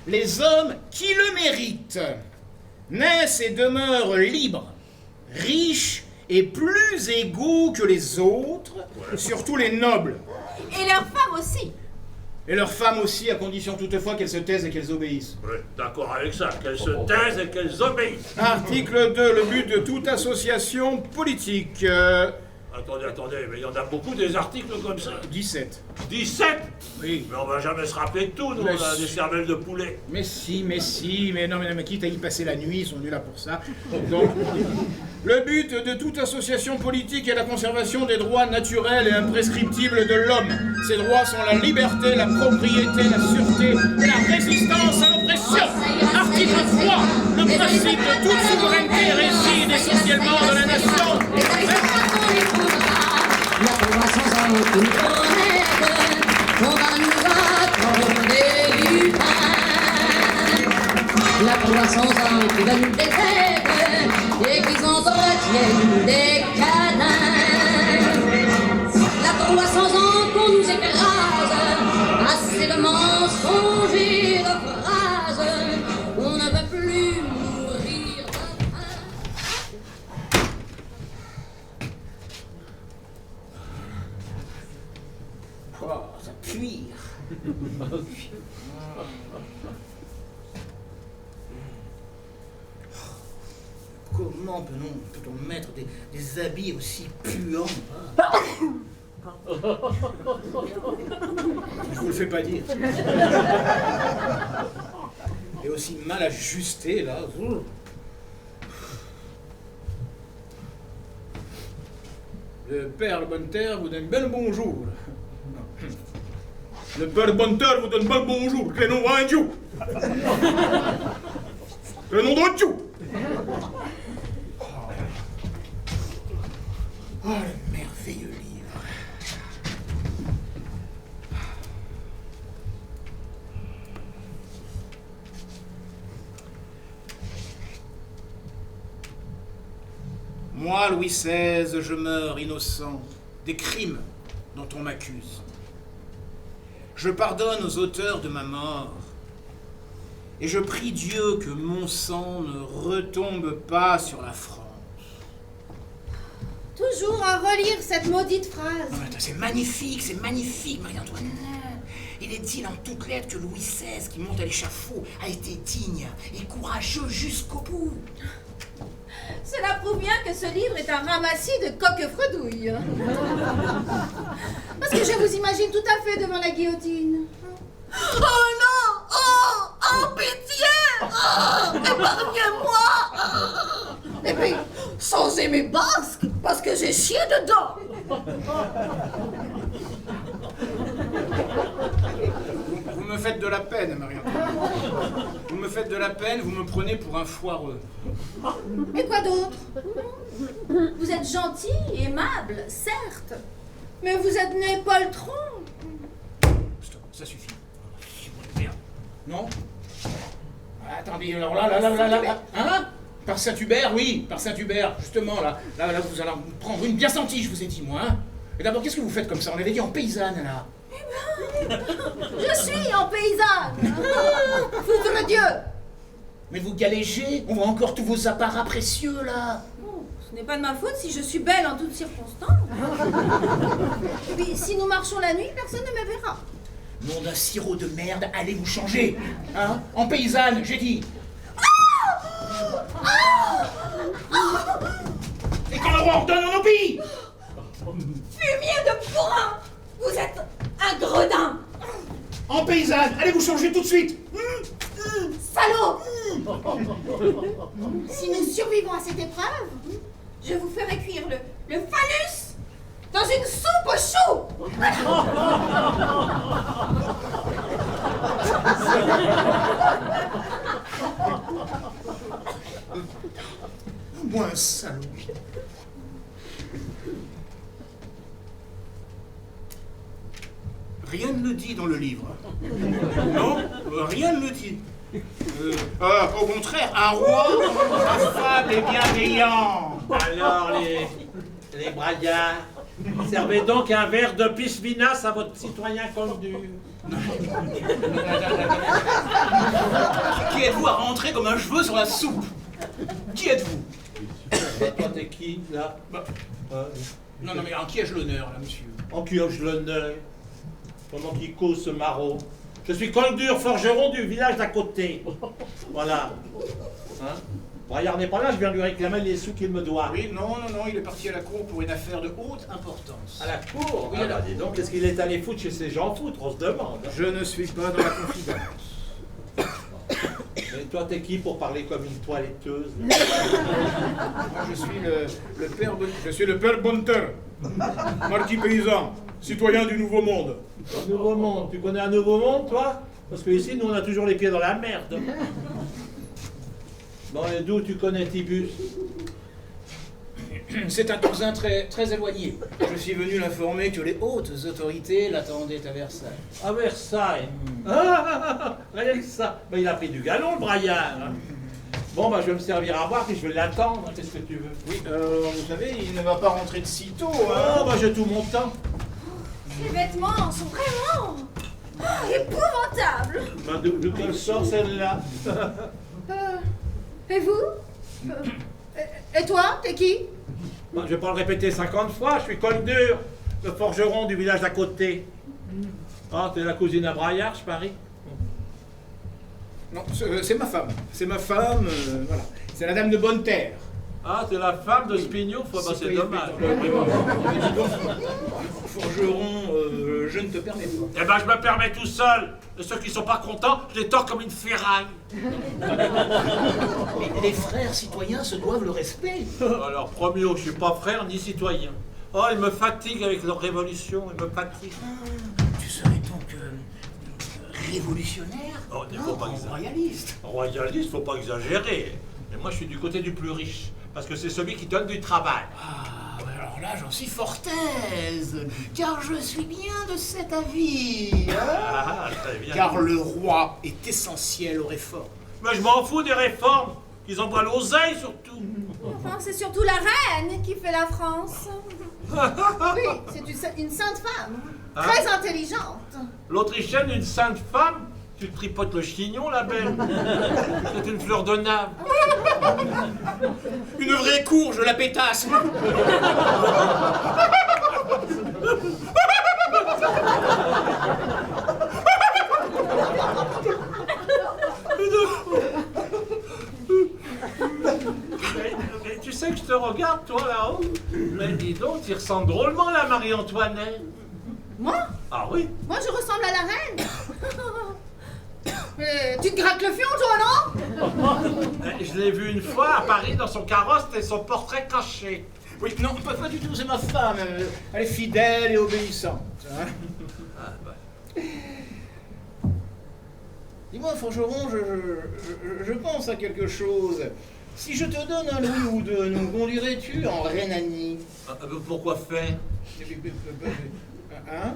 Les hommes qui le méritent naissent et demeurent libres, riches et plus égaux que les autres, surtout les nobles. Et leurs femmes aussi. Et leurs femmes aussi, à condition toutefois qu'elles se taisent et qu'elles obéissent. Oui, d'accord avec ça, qu'elles se taisent et qu'elles obéissent. Article 2, le but de toute association politique. Attendez, mais il y en a beaucoup des articles comme ça. 17. 17? Oui. Mais on va jamais se rappeler de tout, nous, Mais on a si. des cervelles de poulet. Mais non, mais quitte à y passer la nuit, ils sont venus là pour ça. Donc, le but de toute association politique est la conservation des droits naturels et imprescriptibles de l'homme. Ces droits sont la liberté, la propriété, la sûreté et la résistance à l'oppression. Article 3. Le principe de toute souveraineté réside essentiellement dans la nation. La croissance en aucune planète, on va nous accorder du pain. La croissance en qui donne des aides et qui s'entretiennent des canins. La croissance en qu'on nous écrase, assez de mensonges et de phrases, on ne veut plus mourir de faim. Oh, ça pue. Comment peut-on mettre des habits aussi puants? Je vous le fais pas dire. Et aussi mal ajusté, là. Le père Le Bonne Terre vous donne bel bonjour. Le père Le Bonne Terre vous donne bel bonjour. Que nom va un Dieu. Le nom de Dieu. Oh, le merveilleux livre. Moi, Louis XVI, je meurs innocent des crimes dont on m'accuse. Je pardonne aux auteurs de ma mort. Et je prie Dieu que mon sang ne retombe pas sur la France. Toujours à relire cette maudite phrase. Oh, attends, c'est magnifique, Marie-Antoinette. Il est dit dans toutes lettres que Louis XVI, qui monte à l'échafaud, a été digne et courageux jusqu'au bout. Cela prouve bien que ce livre est un ramassis de coques-fredouilles. Parce que je vous imagine tout à fait devant la guillotine. Oh non! Oh, pitié! Oh, épargnez-moi! Et puis, sans aimer basque, parce que j'ai chié dedans! Vous me faites de la peine, Marie-Antoinette. Vous me faites de la peine, vous me prenez pour un foireux. Et quoi d'autre? Vous êtes gentil, aimable, certes, mais vous êtes né poltron. Stop, ça suffit. Merde. Non? Attendez, alors là. Hein? Par Saint-Hubert, oui, par Saint-Hubert, justement, là, vous allez en prendre une bien sentie, je vous ai dit, moi, hein. Et d'abord, qu'est-ce que vous faites comme ça? On avait dit en paysanne, là. Je suis en paysanne. Foudre Dieu. Mais vous galégez, on voit encore tous vos apparats précieux, là. Oh, ce n'est pas de ma faute si je suis belle en toutes circonstances. Et puis, si nous marchons la nuit, personne ne me verra. Nom d'un sirop de merde, allez vous changer, hein. En paysanne, j'ai dit. Et quand le roi ordonne, on obéit. Fumier de bourrin. Vous êtes un gredin. En paysanne, allez vous changer tout de suite. Salaud. Si nous survivons à cette épreuve, je vous ferai cuire le phallus dans une soupe aux choux. Moi, un salaud. Rien ne le dit dans le livre. Non, rien ne le dit. Au contraire, un roi affable et bienveillant. Alors, les braillards, servez donc un verre de pisse-vinasse à votre citoyen condu. Qui êtes-vous à rentrer comme un cheveu sur la soupe? Qui êtes-vous? Toi, t'es qui, là? Non, mais en qui ai-je l'honneur, là, monsieur? En qui ai-je l'honneur? Pendant qu'il cause ce maraud. Je suis Coldur, forgeron du village d'à côté. Voilà. Hein? Braillard n'est pas là, je viens lui réclamer les sous qu'il me doit. Oui, non, il est parti à la cour pour une affaire de haute importance. À la cour? Oui, Ah alors. bah dis donc, qu'est-ce qu'il est allé foutre chez ces gens foutres, on se demande. Je ne suis pas dans la confidence. Mais toi, t'es qui pour parler comme une toiletteuse? Moi, je suis le père Bonter, marquis paysan, citoyen du Nouveau Monde. Un nouveau monde. Tu connais un nouveau monde, toi? Parce que ici, nous, on a toujours les pieds dans la merde. Bon, et d'où tu connais Tibus? C'est un cousin très, très éloigné. Je suis venu l'informer que les hautes autorités l'attendaient à Versailles. À Versailles. Rien que ça. Ben, il a pris du galon, le braillard. Hein. Bon, bah, je vais me servir à boire et je vais l'attendre. Qu'est-ce que tu veux? Oui, vous savez, il ne va pas rentrer de sitôt. Oh, bah, j'ai tout mon temps. Les vêtements sont vraiment épouvantables. Bah, d'où qu'elle sort, celle-là? Et vous Et toi, t'es qui? Bah, je vais pas le répéter 50 fois. Je suis Coldur, le forgeron du village d'à côté. Ah, t'es la cousine à Braillard, je parie? Non, c'est ma femme. C'est ma femme, voilà. C'est la dame de Bonne Terre. Ah, t'es la femme de Spignouf? Bah, c'est dommage. Dis donc, forgeron, je ne te permets pas. Eh ben, je me permets tout seul. Et ceux qui sont pas contents, je les tords comme une ferraille. Mais les frères citoyens se doivent le respect. Alors, Promio, je suis pas frère ni citoyen. Oh, ils me fatiguent avec leur révolution, ils me fatiguent. Tu serais donc révolutionnaire? Oh, il faut pas exagérer. Royaliste. Royaliste, faut pas exagérer. Mais moi, je suis du côté du plus riche. Parce que c'est celui qui donne du travail. Ah, alors là, j'en suis fort aise, car je suis bien de cet avis. Hein? Ah, très bien. Car le roi est essentiel aux réformes. Mais je m'en fous des réformes. Ils envoient l'oseille, surtout. Enfin, c'est surtout la reine qui fait la France. Oui, c'est une sainte femme, très intelligente. L'Autrichienne, une sainte femme. Tu tripotes le chignon, la belle. C'est une fleur de nave. Une vraie courge, la pétasse. Mais tu sais que je te regarde, toi, là-haut. Mais dis donc, tu ressembles drôlement à la Marie-Antoinette. Moi? Ah oui? Moi, je ressemble à la reine. Tu te grattes le fion, toi, non? Je l'ai vu une fois à Paris dans son carrosse et son portrait caché. Oui, non, pas du tout, c'est ma femme. Elle est fidèle et obéissante. Hein. Ah, bah. Dis-moi, forgeron, je pense à quelque chose. Si je te donne un louis ou deux, nous conduirais-tu en Rhénanie? Pourquoi faire? Hein?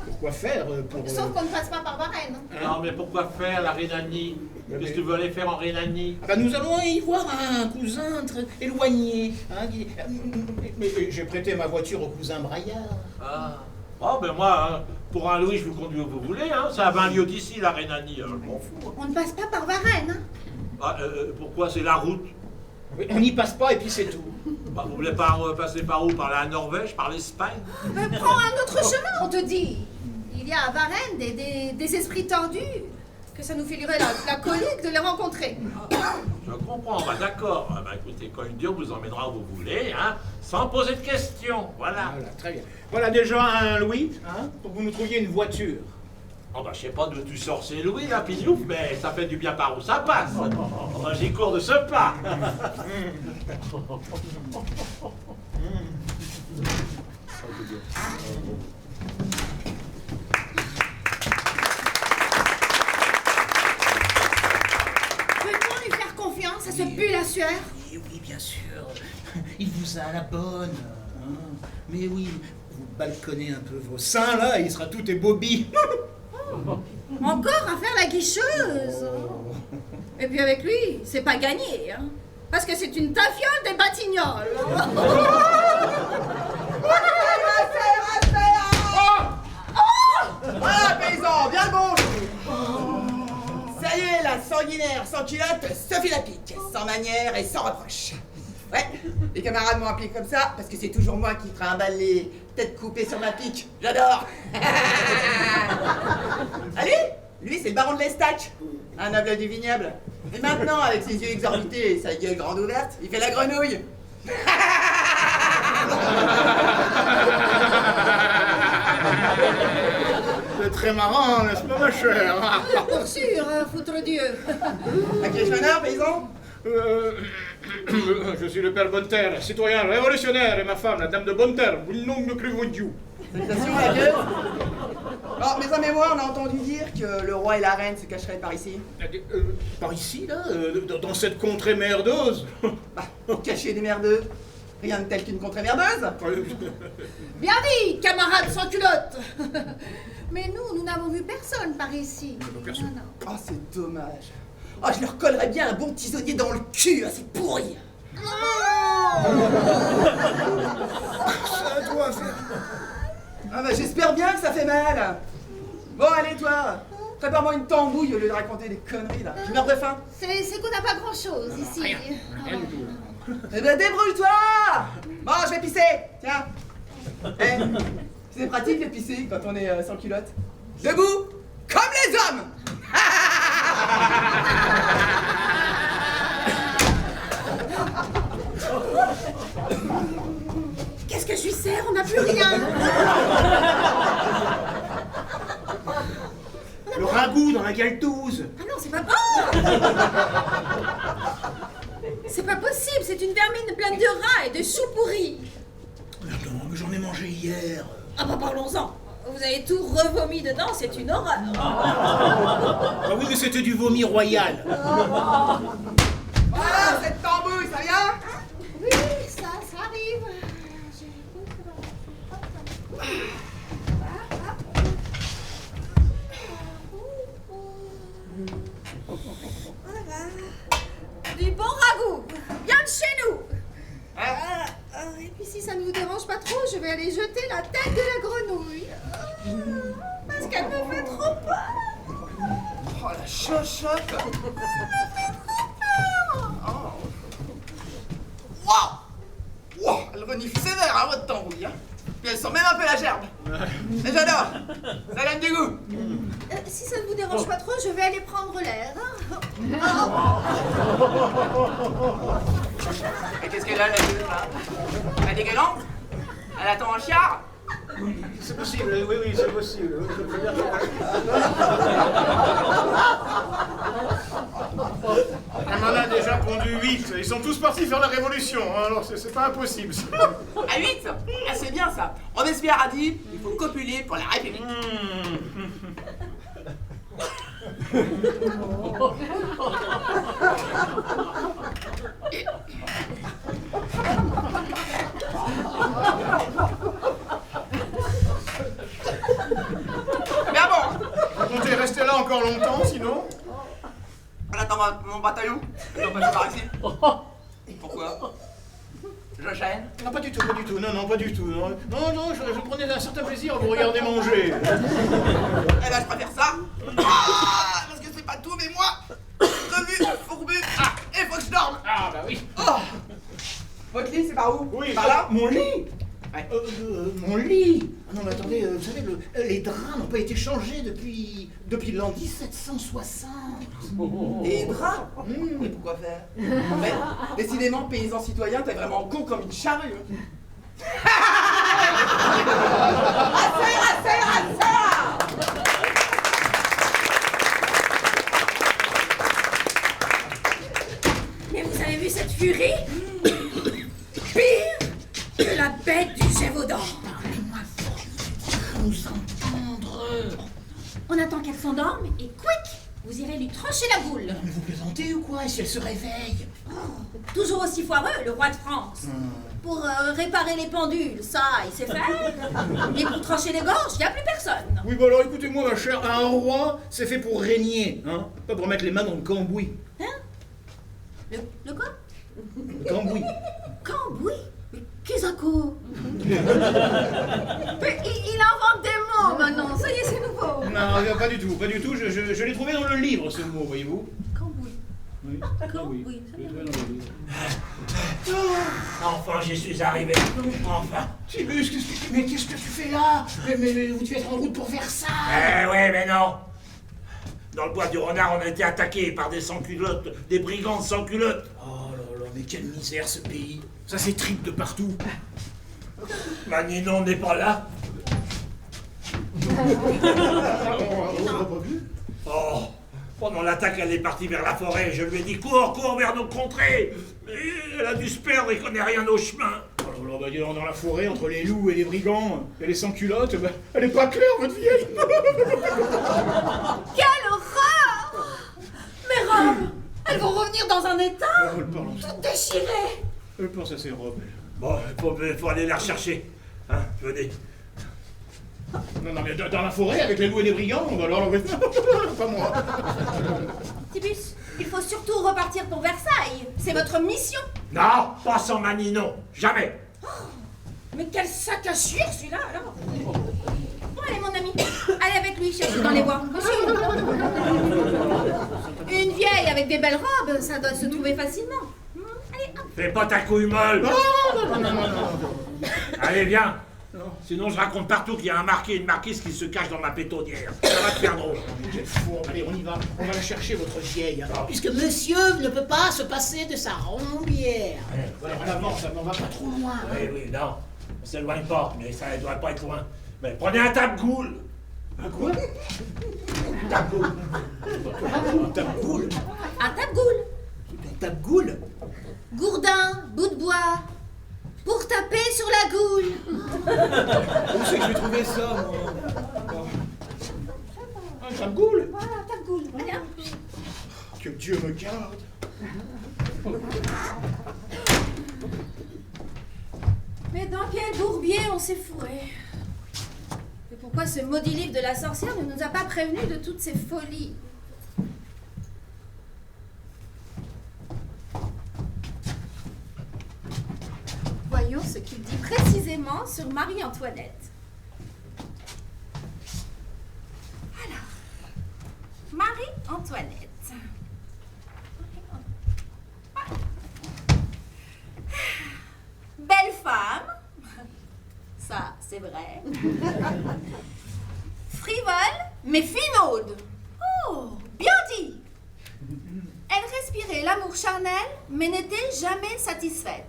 Pourquoi faire pour... Sauf qu'on ne passe pas par Varennes. Non, mais pourquoi faire la Rhénanie? Qu'est-ce que tu veux aller faire en Rhénanie? Ah bah nous allons y voir un cousin très éloigné. Hein, mais j'ai prêté ma voiture au cousin Braillard. Ah. Oh, ben moi, hein, pour un Louis, je vous conduis où vous voulez, hein. C'est à 20 lieues d'ici, la Rhénanie, je m'en fous. On ne passe pas par Varennes. Hein. Ah, pourquoi? C'est la route. Oui, on n'y passe pas et puis c'est tout. Bah, vous voulez pas passer par où? Par la Norvège, par l'Espagne? Mais prends un autre chemin, on te dit. Il y a à Varennes des esprits tendus, que ça nous filerait la colique de les rencontrer. Je comprends, bah d'accord. Bah écoutez, quand une dure vous emmènera où vous voulez, hein, sans poser de questions, voilà. Voilà, très bien. Voilà déjà un Louis, hein, pour que vous nous trouviez une voiture. Oh bah je sais pas d'où tu sors ces Louis là, Pignouf, mais ça fait du bien par où ça passe. Oh, bah, j'y cours de ce pas. Peut-on lui faire confiance? Ça se pue la sueur. Oui, oui, bien sûr. Il vous a à la bonne. Hein. Mais oui, vous balconnez un peu vos seins là, il sera tout ébobbi. Encore à faire la guicheuse. Et puis avec lui, c'est pas gagné, hein. Parce que c'est une tafiole des Batignolles. Ah, paysan, bien le bonjour. Ça y est, la sanguinaire, sans culotte, Sophie la pique, sans manière et sans reproche. Ouais, les camarades m'ont appelé comme ça, parce que c'est toujours moi qui trimballe les têtes coupées sur ma pique. J'adore. Allez, lui c'est le baron de l'Estac, un noble du vignoble. Et maintenant, avec ses yeux exorbités et sa gueule grande ouverte, il fait la grenouille. C'est très marrant, n'est-ce pas, ma chère? Pour sûr, foutre Dieu. À quel chouineur, paysan? Je suis le père Bonterre, citoyen révolutionnaire, et ma femme, la dame de Bonterre, vous nom de Crivaudiou. Salutations, la gueule. Alors, mes amis et moi, on a entendu dire que le roi et la reine se cacheraient par ici. Par ici, là, dans cette contrée merdeuse. Bah, pour cacher des merdeux. Rien de tel qu'une contrée merdeuse. Bien dit, camarade sans culotte. Mais nous n'avons vu personne par ici. Personne. Non, non. Oh, c'est dommage. Oh, je leur collerais bien un bon tisonnier dans le cul, hein, c'est pourri. Ça doit faire. Ah bah, j'espère bien que ça fait mal. Bon, allez, toi, prépare-moi une tambouille au lieu de raconter des conneries, là. Je meurs de faim. C'est qu'on n'a pas grand-chose ici. Rien du tout. Eh ben, débrouille-toi. Bon, je vais pisser. Tiens. Eh, c'est pratique de pisser quand on est sans culotte. Debout, comme les hommes. Qu'est-ce que je lui sers? On n'a plus rien. Le ragoût dans la galtouze. Ah non, c'est pas... Oh c'est pas possible, c'est une vermine pleine de rats et de choux pourris. Non, mais j'en ai mangé hier. Ah bah parlons-en. Vous avez tout revomi dedans, c'est une horreur. Ah oui, mais c'était du vomi royal. Voilà, cette tambouille, ça vient? Oui, ça arrive. Du bon ragoût, bien de chez nous. Et puis si ça ne vous dérange pas trop, je vais aller jeter la tête de la grenouille. Parce qu'elle me fait trop peur. Oh, la chochotte. Waouh! Wow, elle renifle sévère, hein, votre tambouille, hein. Puis elle sent même un peu la gerbe. Et j'adore. Ça donne du goût. Si ça ne vous dérange pas trop, je vais aller prendre l'air. Et qu'est-ce qu'elle a, la gueule, là? Elle est dégueulante? Elle attend un chiard? C'est possible, oui, c'est possible. Elle m'en a déjà pondu 8. Ils sont tous partis faire la révolution, hein, alors c'est pas impossible. Ça. À 8? Ah, c'est bien ça. Robespierre a dit il faut copuler pour la République. mon bataillon. Je dois passer par ici. Pourquoi? Je gêne? Non, pas du tout, pas du tout. Non, non, pas du tout. Non, non, je prenais un certain plaisir à vous regarder manger. Eh ben, je préfère ça. Ah, parce que c'est pas tout, mais moi, revu, fourbu, et faut que je dorme. Ah, bah oui. Oh. Votre lit, c'est par où? Oui, Par là? mon lit. Mon lit. Ah non, mais attendez, vous savez, les draps n'ont pas été changés depuis l'an 1760. Et draps? Mais pourquoi faire? Mais, décidément, paysan citoyen, t'es vraiment con comme une charrue. Assez! Mais vous avez vu cette furie? Pire que la bête du Gévaudan. Parlez-moi fort, nous entendre. On attend qu'elle s'endorme et quick, vous irez lui trancher la boule. Mais vous plaisantez ou quoi? Et si elle se réveille? Toujours aussi foireux, le roi de France. Pour réparer les pendules, ça, il sait faire. Et pour trancher les gorges, il n'y a plus personne. Oui, bah alors écoutez-moi, ma chère, un roi, c'est fait pour régner, hein? Pas pour mettre les mains dans le cambouis. Hein? Le quoi? Le cambouis. Cambouis? Kizako. Mais il invente des mots maintenant, ça y est, c'est nouveau. Non, pas du tout, pas du tout. Je l'ai trouvé dans le livre, ce mot, voyez-vous. Cambouis. Oui. Cambouis, Je l'ai trouvé dans le livre. Enfin, j'y suis arrivé. Enfin. Mais qu'est-ce que tu fais là? Mais vous devez être en route pour Versailles. Eh ouais, mais non. Dans le bois du Renard, on a été attaqués par des sans-culottes, des brigands sans-culottes. Oh là là, mais quelle misère ce pays. Ça s'étripe de partout. Maninon n'est pas là. Oh, pendant l'attaque, elle est partie vers la forêt. Je lui ai dit, cours vers nos contrées. Mais elle a dû se perdre et connaît rien au chemin. Oh là là, bah dis donc, dans la forêt, entre les loups et les brigands, et les sans-culottes, bah, elle est pas claire, votre vieille. Quelle horreur! Mes robes, elles vont revenir dans un état tout déchiré. Elle pense à ses robes. Bon, faut aller la rechercher. Hein, venez. Non, mais dans la forêt, avec les loups et les brigands, on va alors... Pas moi. Tibus, il faut surtout repartir pour Versailles. C'est votre mission. Non, pas sans Maninon. Jamais. Mais quel sac à chier celui-là alors. Bon, allez mon ami, allez avec lui chercher dans les bois. Une vieille avec des belles robes, ça doit se trouver facilement. Allez, hop. Fais pas ta couille molle. Non. Allez, viens. Sinon, je raconte partout qu'il y a un marquis et une marquise qui se cachent dans ma pétonnière. Ça va te faire drôle. Quel four. Allez, on y va. On va la chercher, votre vieille. Puisque monsieur ne peut pas se passer de sa rombière. Voilà, on avance, on va pas trop loin. Oui, non. On s'éloigne pas, mais ça ne doit pas être loin. Mais prenez un tape-goule. Un quoi? Tape-goule. Un tape-goule. Un tape-goule. Un tape-goule? Gourdin, bout de bois, pour taper sur la goule. Où c'est que je vais trouver ça, moi? Un tape-goule? Voilà, tape-goule. Allez, hop. Que Dieu me garde. Mais dans quel bourbier on s'est fourré? Et pourquoi ce maudit livre de la sorcière ne nous a pas prévenus de toutes ces folies? Voyons ce qu'il dit précisément sur Marie-Antoinette. Alors, Marie-Antoinette. Belle femme, ça c'est vrai. Frivole, mais finaude. Oh, bien dit. Elle respirait l'amour charnel, mais n'était jamais satisfaite.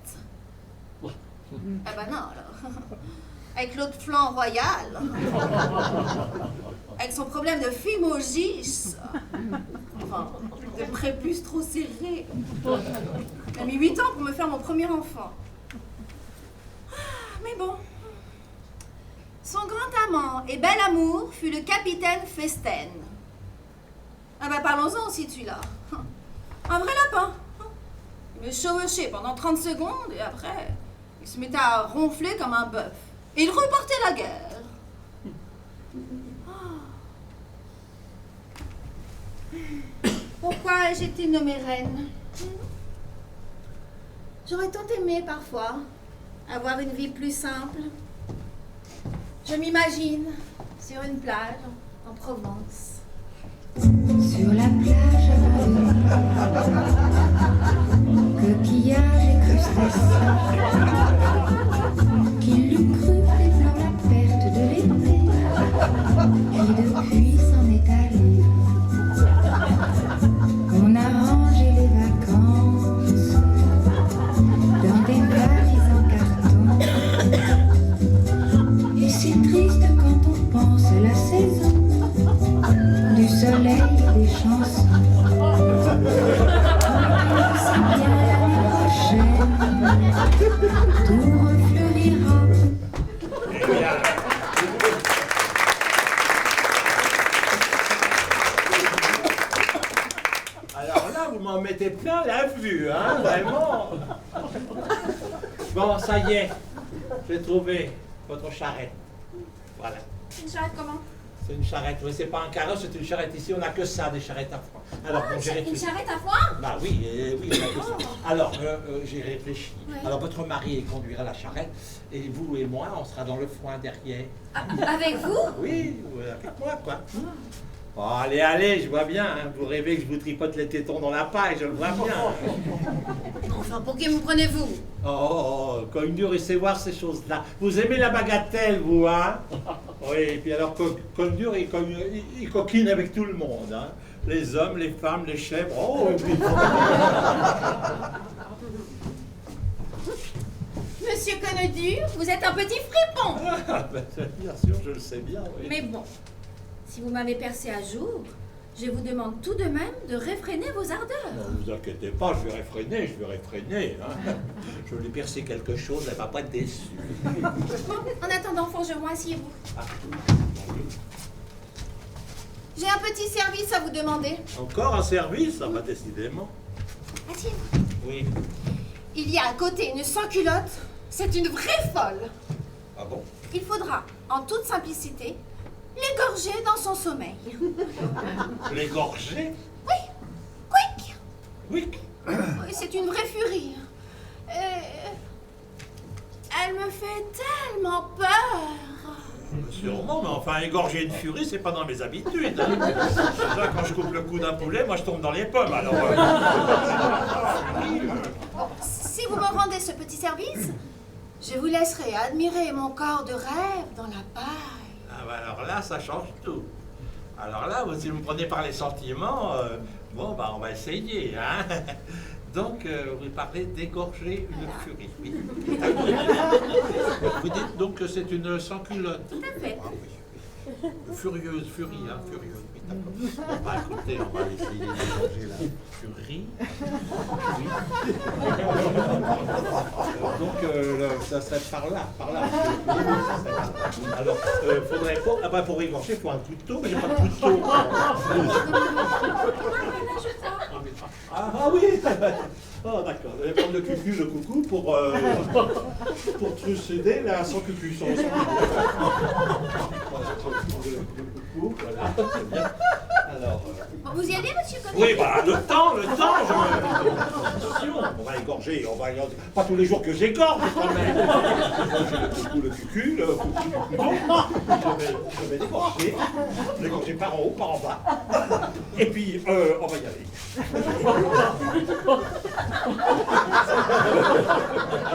Ah bah non alors. Avec l'autre flanc royal. Avec son problème de phimogis. Enfin, de prépuce trop serré. J'ai mis 8 ans pour me faire mon premier enfant. Mais bon. Son grand amant et bel amour fut le capitaine Festen. Ah bah parlons-en aussi de celui-là. Un vrai lapin. Il me chevauchait pendant 30 secondes et après, il se mettait à ronfler comme un bœuf. Et il repartait la guerre. Pourquoi ai-je été nommée reine? J'aurais tant aimé parfois avoir une vie plus simple. Je m'imagine sur une plage en Provence. Sur la plage, coquillages et crustacés, qui l'eût cru prédire la perte de l'été, qui depuis s'en est allé. On a rangé les vacances dans des valises en carton, et c'est triste quand on pense à la saison du soleil et des chansons. Si bien l'année prochaine, tout refleurira. Alors là, vous m'en mettez plein la vue, hein, vraiment. Bon, ça y est, j'ai trouvé votre charrette. Voilà. Une charrette comment? C'est une charrette, oui, c'est pas un carrosse, c'est une charrette. Ici, on n'a que ça, des charrettes à foin. Alors, bon, j'ai Une réfléchi. charrette à foin? Bah oui, oui, on a que ça. Alors, j'ai réfléchi. Oui. Alors, votre mari conduira la charrette, et vous et moi, on sera dans le foin derrière. Ah, avec vous? Oui, avec moi, quoi. Oh, allez, allez, je vois bien, hein. Vous rêvez que je vous tripote les tétons dans la paille, je le vois bien. Enfin, pour qui me prenez-vous? Oh, cogne dur, et sait voir ces choses-là. Vous aimez la bagatelle, vous, hein? Oui, et puis alors, cogne dur, il coquine avec tout le monde, hein? Les hommes, les femmes, les chèvres, oh, et puis... Monsieur Connedur, vous êtes un petit fripon. Ah, ben, bien sûr, je le sais bien, oui. Mais bon, si vous m'avez percé à jour, je vous demande tout de même de réfréner vos ardeurs. Ne vous inquiétez pas, je vais réfréner, hein. Je vais lui percer quelque chose, elle va pas être déçue. Bon, en attendant, Forgeron, asseyez-vous. Ah, J'ai un petit service à vous demander. encore un service, ça va décidément. Asseyez-vous. Oui. Il y a à côté une sans-culotte. C'est une vraie folle. Ah bon? Il faudra, en toute simplicité, l'égorger dans son sommeil. L'égorger? Oui, quick. Oui. Oui, c'est une vraie furie. Elle me fait tellement peur. Sûrement, mais enfin, égorger une furie, c'est pas dans mes habitudes. Hein. Déjà, quand je coupe le cou d'un poulet, moi je tombe dans les pommes, alors... Si vous me rendez ce petit service, je vous laisserai admirer mon corps de rêve dans la paille. Ah bah alors là, ça change tout. Alors là, si vous me prenez par les sentiments, bon, bah on va essayer, hein. Donc, vous parlez d'égorger une furie. Oui. Vous dites donc que c'est une sans-culotte. Tout à fait. Ah, oui. Furieuse, furie, hein, furieuse. Oui, d'accord. Bon, bah écoutez, on va essayer d'égorger la furie. Oui. Donc, ça serait par là, Alors, faudrait pas... Ah bah pour égorger, il faut un couteau, mais j'ai pas de couteau. Ah oui. Oh d'accord, vous allez prendre le cucu, le coucou pour trucider la sans cucu. Le coucou, voilà, c'est bien. Alors, Bon, vous y allez, monsieur Connedur? oui, bah le temps, attention, on va égorger, pas tous les jours que j'égorge quand même. J'ai le coucou, le cucu, le coucou du couteau, je vais l'égorger par en haut, par en bas, et puis on va y aller.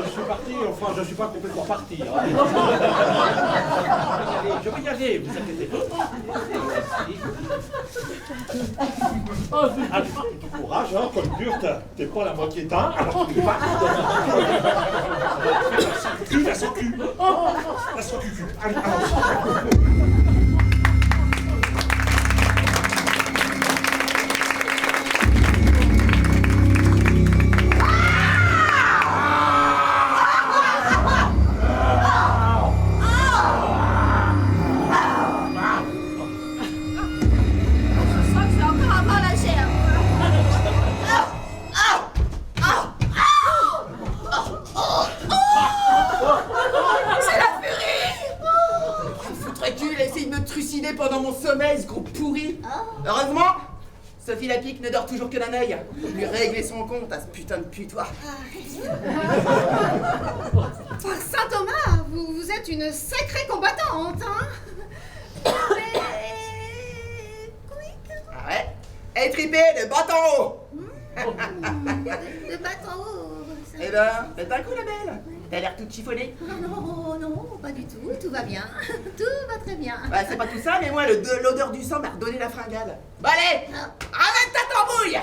Je suis parti, enfin je suis pas complètement parti. Hein. Je vais y aller, vous inquiétez pas. Allez, du courage, hein, comme dur, t'es pas la moitié d'un, alors tu vas. La sans cul. Allez, allons-y. Pendant mon sommeil, ce gros pourri. Heureusement, Sophie Lapique ne dort toujours que d'un œil. Lui régler son compte à ce putain de putois. Saint Thomas, vous êtes une sacrée combattante, hein? Mais... Ah ouais? Et tripé de bâton en haut. Le bâton. Eh ben, faites un coup la belle. T'as l'air toute chiffonnée. Non, non, pas du tout, tout va bien. Tout va très bien. Bah c'est pas tout ça, mais moi l'odeur du sang m'a redonné la fringale. Bon allez, ramène ta tambouille.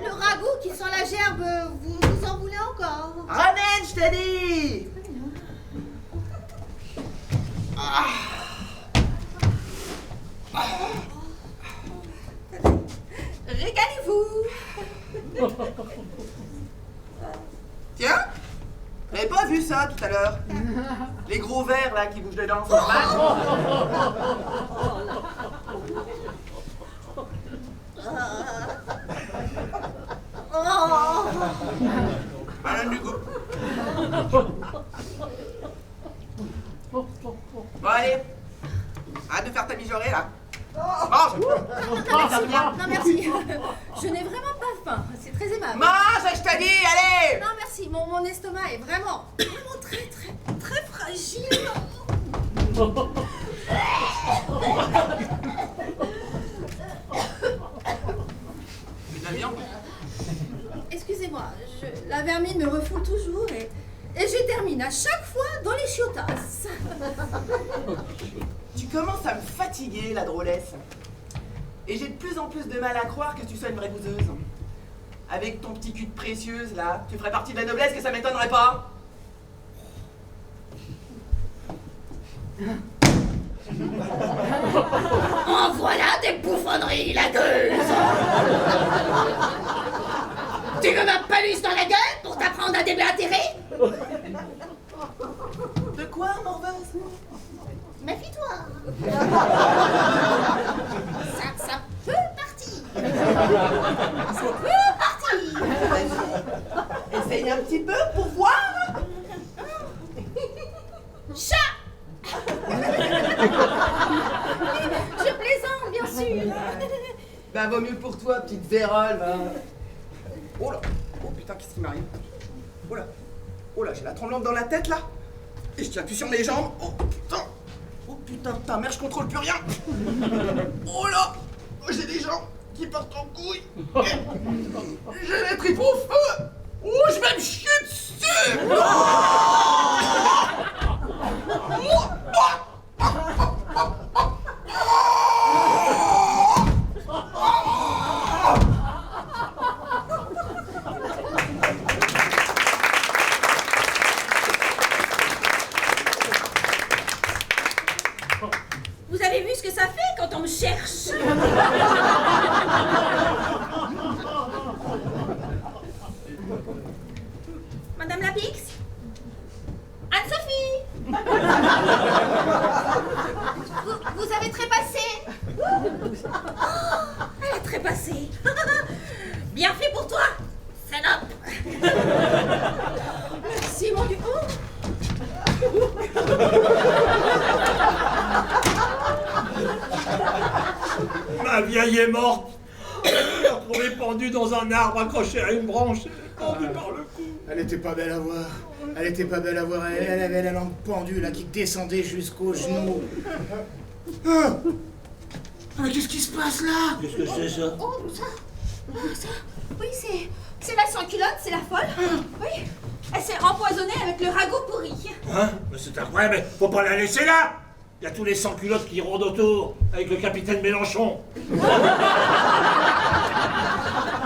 Le ragoût qui sent la gerbe, vous en voulez encore? Ramène, je t'ai dit. Régalez-vous. Tiens, j'avais pas vu ça tout à l'heure. Les gros vers là qui bougent dedans. C'est Malin du goût. Bon allez, arrête de faire ta mijaurée là. Mange. Non merci, je n'ai vraiment pas faim, c'est très aimable. Mange, je t'ai dit, allez. Non merci, mon estomac est vraiment très fragile. C'est de la viande. Excusez-moi, la vermine me refoule toujours et je termine à chaque fois dans les chiotasses. Tu commences à me fatiguer, la drôlesse. Et j'ai de plus en plus de mal à croire que tu sois une vraie bouseuse. Avec ton petit cul de précieuse, là, tu ferais partie de la noblesse, que ça m'étonnerait pas. En voilà des bouffonneries, la gueuse. Tu veux ma palisse dans la gueule pour t'apprendre à déblatérer? De quoi, morveuse? Méfie-toi. Ça peut partir. Ça peut partir. Vas-y, essaye un petit peu pour voir. Chat. Je plaisante, bien sûr. Bah, vaut mieux pour toi, petite vérole, va. Oh là. Oh putain, qu'est-ce qui m'arrive? Oh là. Oh là, j'ai la tremblante dans la tête, là. Et je tiens plus sur mes jambes. Oh putain. Oh putain, ta mère, je contrôle plus rien. Oh là. Oh, j'ai des jambes qui partent en couille. J'ai les tripes au feu. Oh, je vais me chier dessus. Vous avez vu ce que ça fait quand on me cherche? Madame Lapix? Anne-Sophie? Vous avez trépassé? Oh, elle a trépassé. Bien fait pour toi, salope. Merci, mon Dieu. Oh. Ma vieille est morte. Je l'ai retrouvée pendue dans un arbre accroché à une branche, pendue par le cou. Elle était pas belle à voir. Elle était pas belle à voir. Elle avait la langue pendue là qui descendait jusqu'aux genoux. Ah, mais qu'est-ce qui se passe là? Qu'est-ce que c'est ça? Oh, ça. Oui, c'est la sans-culotte, c'est la folle. Oui. Elle s'est empoisonnée avec le ragoût pourri. Hein? Mais c'est incroyable, mais faut pas la laisser là! Il y a tous les sans-culottes qui rôdent autour, avec le capitaine Mélenchon.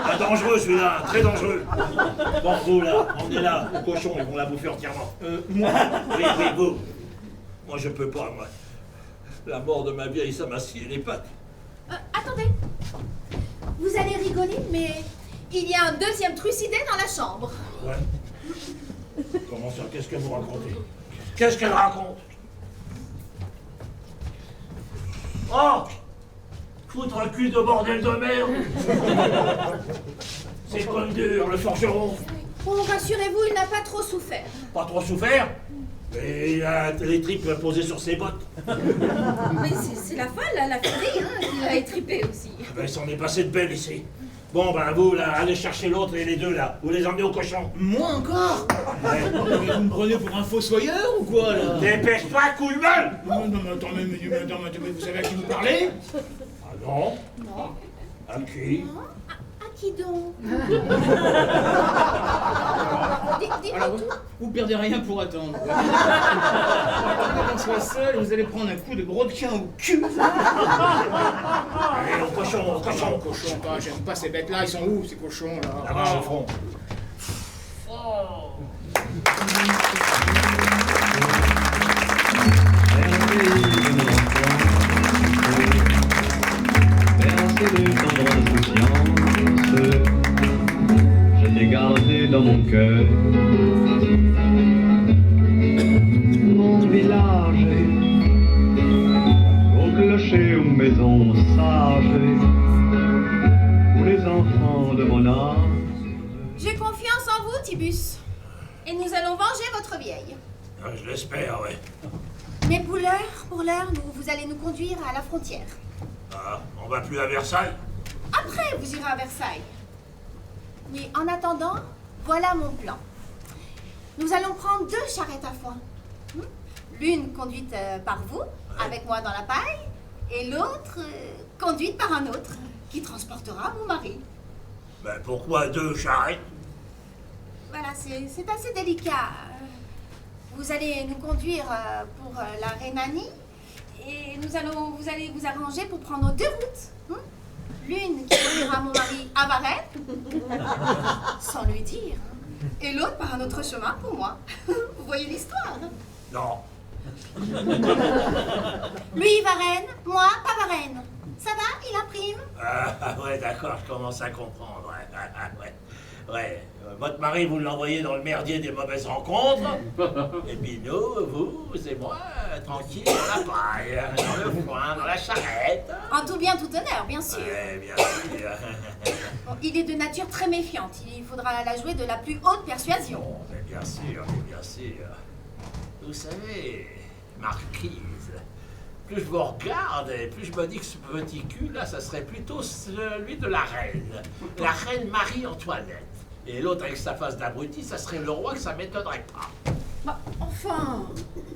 Ah, dangereux celui-là, très dangereux. Bon, vous là, emmenez là, au cochon, ils vont la bouffer entièrement. Moi? Oui, vous. Moi je peux pas, moi. La mort de ma vieille, ça m'a scié les pattes. Attendez. Vous allez rigoler, mais il y a un deuxième trucidé dans la chambre. Ouais. Comment ça? Qu'est-ce que vous racontez? Qu'est-ce qu'elle raconte? Oh! Foutre un cul de bordel de merde! C'est comme dur, le forgeron! Bon, rassurez-vous, il n'a pas trop souffert. Pas trop souffert? Mais il a les tripes posées sur ses bottes. Mais c'est la folle, la furie, hein, qui l'a étripé aussi. Ben, il s'en est passé de belle ici. Bon, ben vous, là, allez chercher l'autre et les deux, là. Vous les emmenez au cochon. Moi encore? Mais vous me prenez pour un fossoyeur ou quoi, là? Dépêche-toi, couille molle! Non, mais attends, mais vous savez à qui vous parlez? Ah non? Non. À qui? À qui donc? Dis-moi Alors, tout. vous perdez rien pour attendre. Attendez qu'on soit seul, vous allez prendre un coup de brodequin au cul. Allez, au cochon, au cochon. Cochon, pas, j'aime pas ces bêtes-là, ils sont où ces cochons là? Là-bas, au fond. Bercé de tendre insouciance, je t'ai gardé dans mon cœur. Mon village, au clocher, aux maisons sages, où les enfants de mon âme. J'ai confiance en vous, Tibus. Et nous allons venger votre vieille. Ah, je l'espère, ouais. Mais pour l'heure, vous allez nous conduire à la frontière. Ah, on va plus à Versailles? Après, vous irez à Versailles. Mais en attendant, voilà mon plan. Nous allons prendre 2 charrettes à foin. L'une conduite par vous, avec moi dans la paille, et l'autre conduite par un autre, qui transportera mon mari. Ben pourquoi 2 charrettes? Voilà, c'est assez délicat. Vous allez nous conduire pour la Rhénanie, et vous allez vous arranger pour prendre 2 routes. L'une qui conduira mon mari à Varennes, sans lui dire, et l'autre par un autre chemin pour moi. Vous voyez l'histoire? Non. Lui, Varennes, moi, pas Varennes. Ça va, il imprime? Ah ouais, d'accord, je commence à comprendre. Ouais. Votre mari, vous l'envoyez dans le merdier des mauvaises rencontres. Et puis nous, vous et moi, tranquille dans la paille, dans le foin, dans la charrette. En tout bien, tout honneur, bien sûr. Ouais, bien sûr. Bon, il est de nature très méfiante. Il faudra la jouer de la plus haute persuasion. Bon, mais bien sûr. Vous savez, marquise, plus je vous regarde, et plus je me dis que ce petit cul, là, ça serait plutôt celui de la reine Marie-Antoinette. Et l'autre avec sa face d'abruti, ça serait le roi, que ça m'étonnerait pas. Bah, enfin,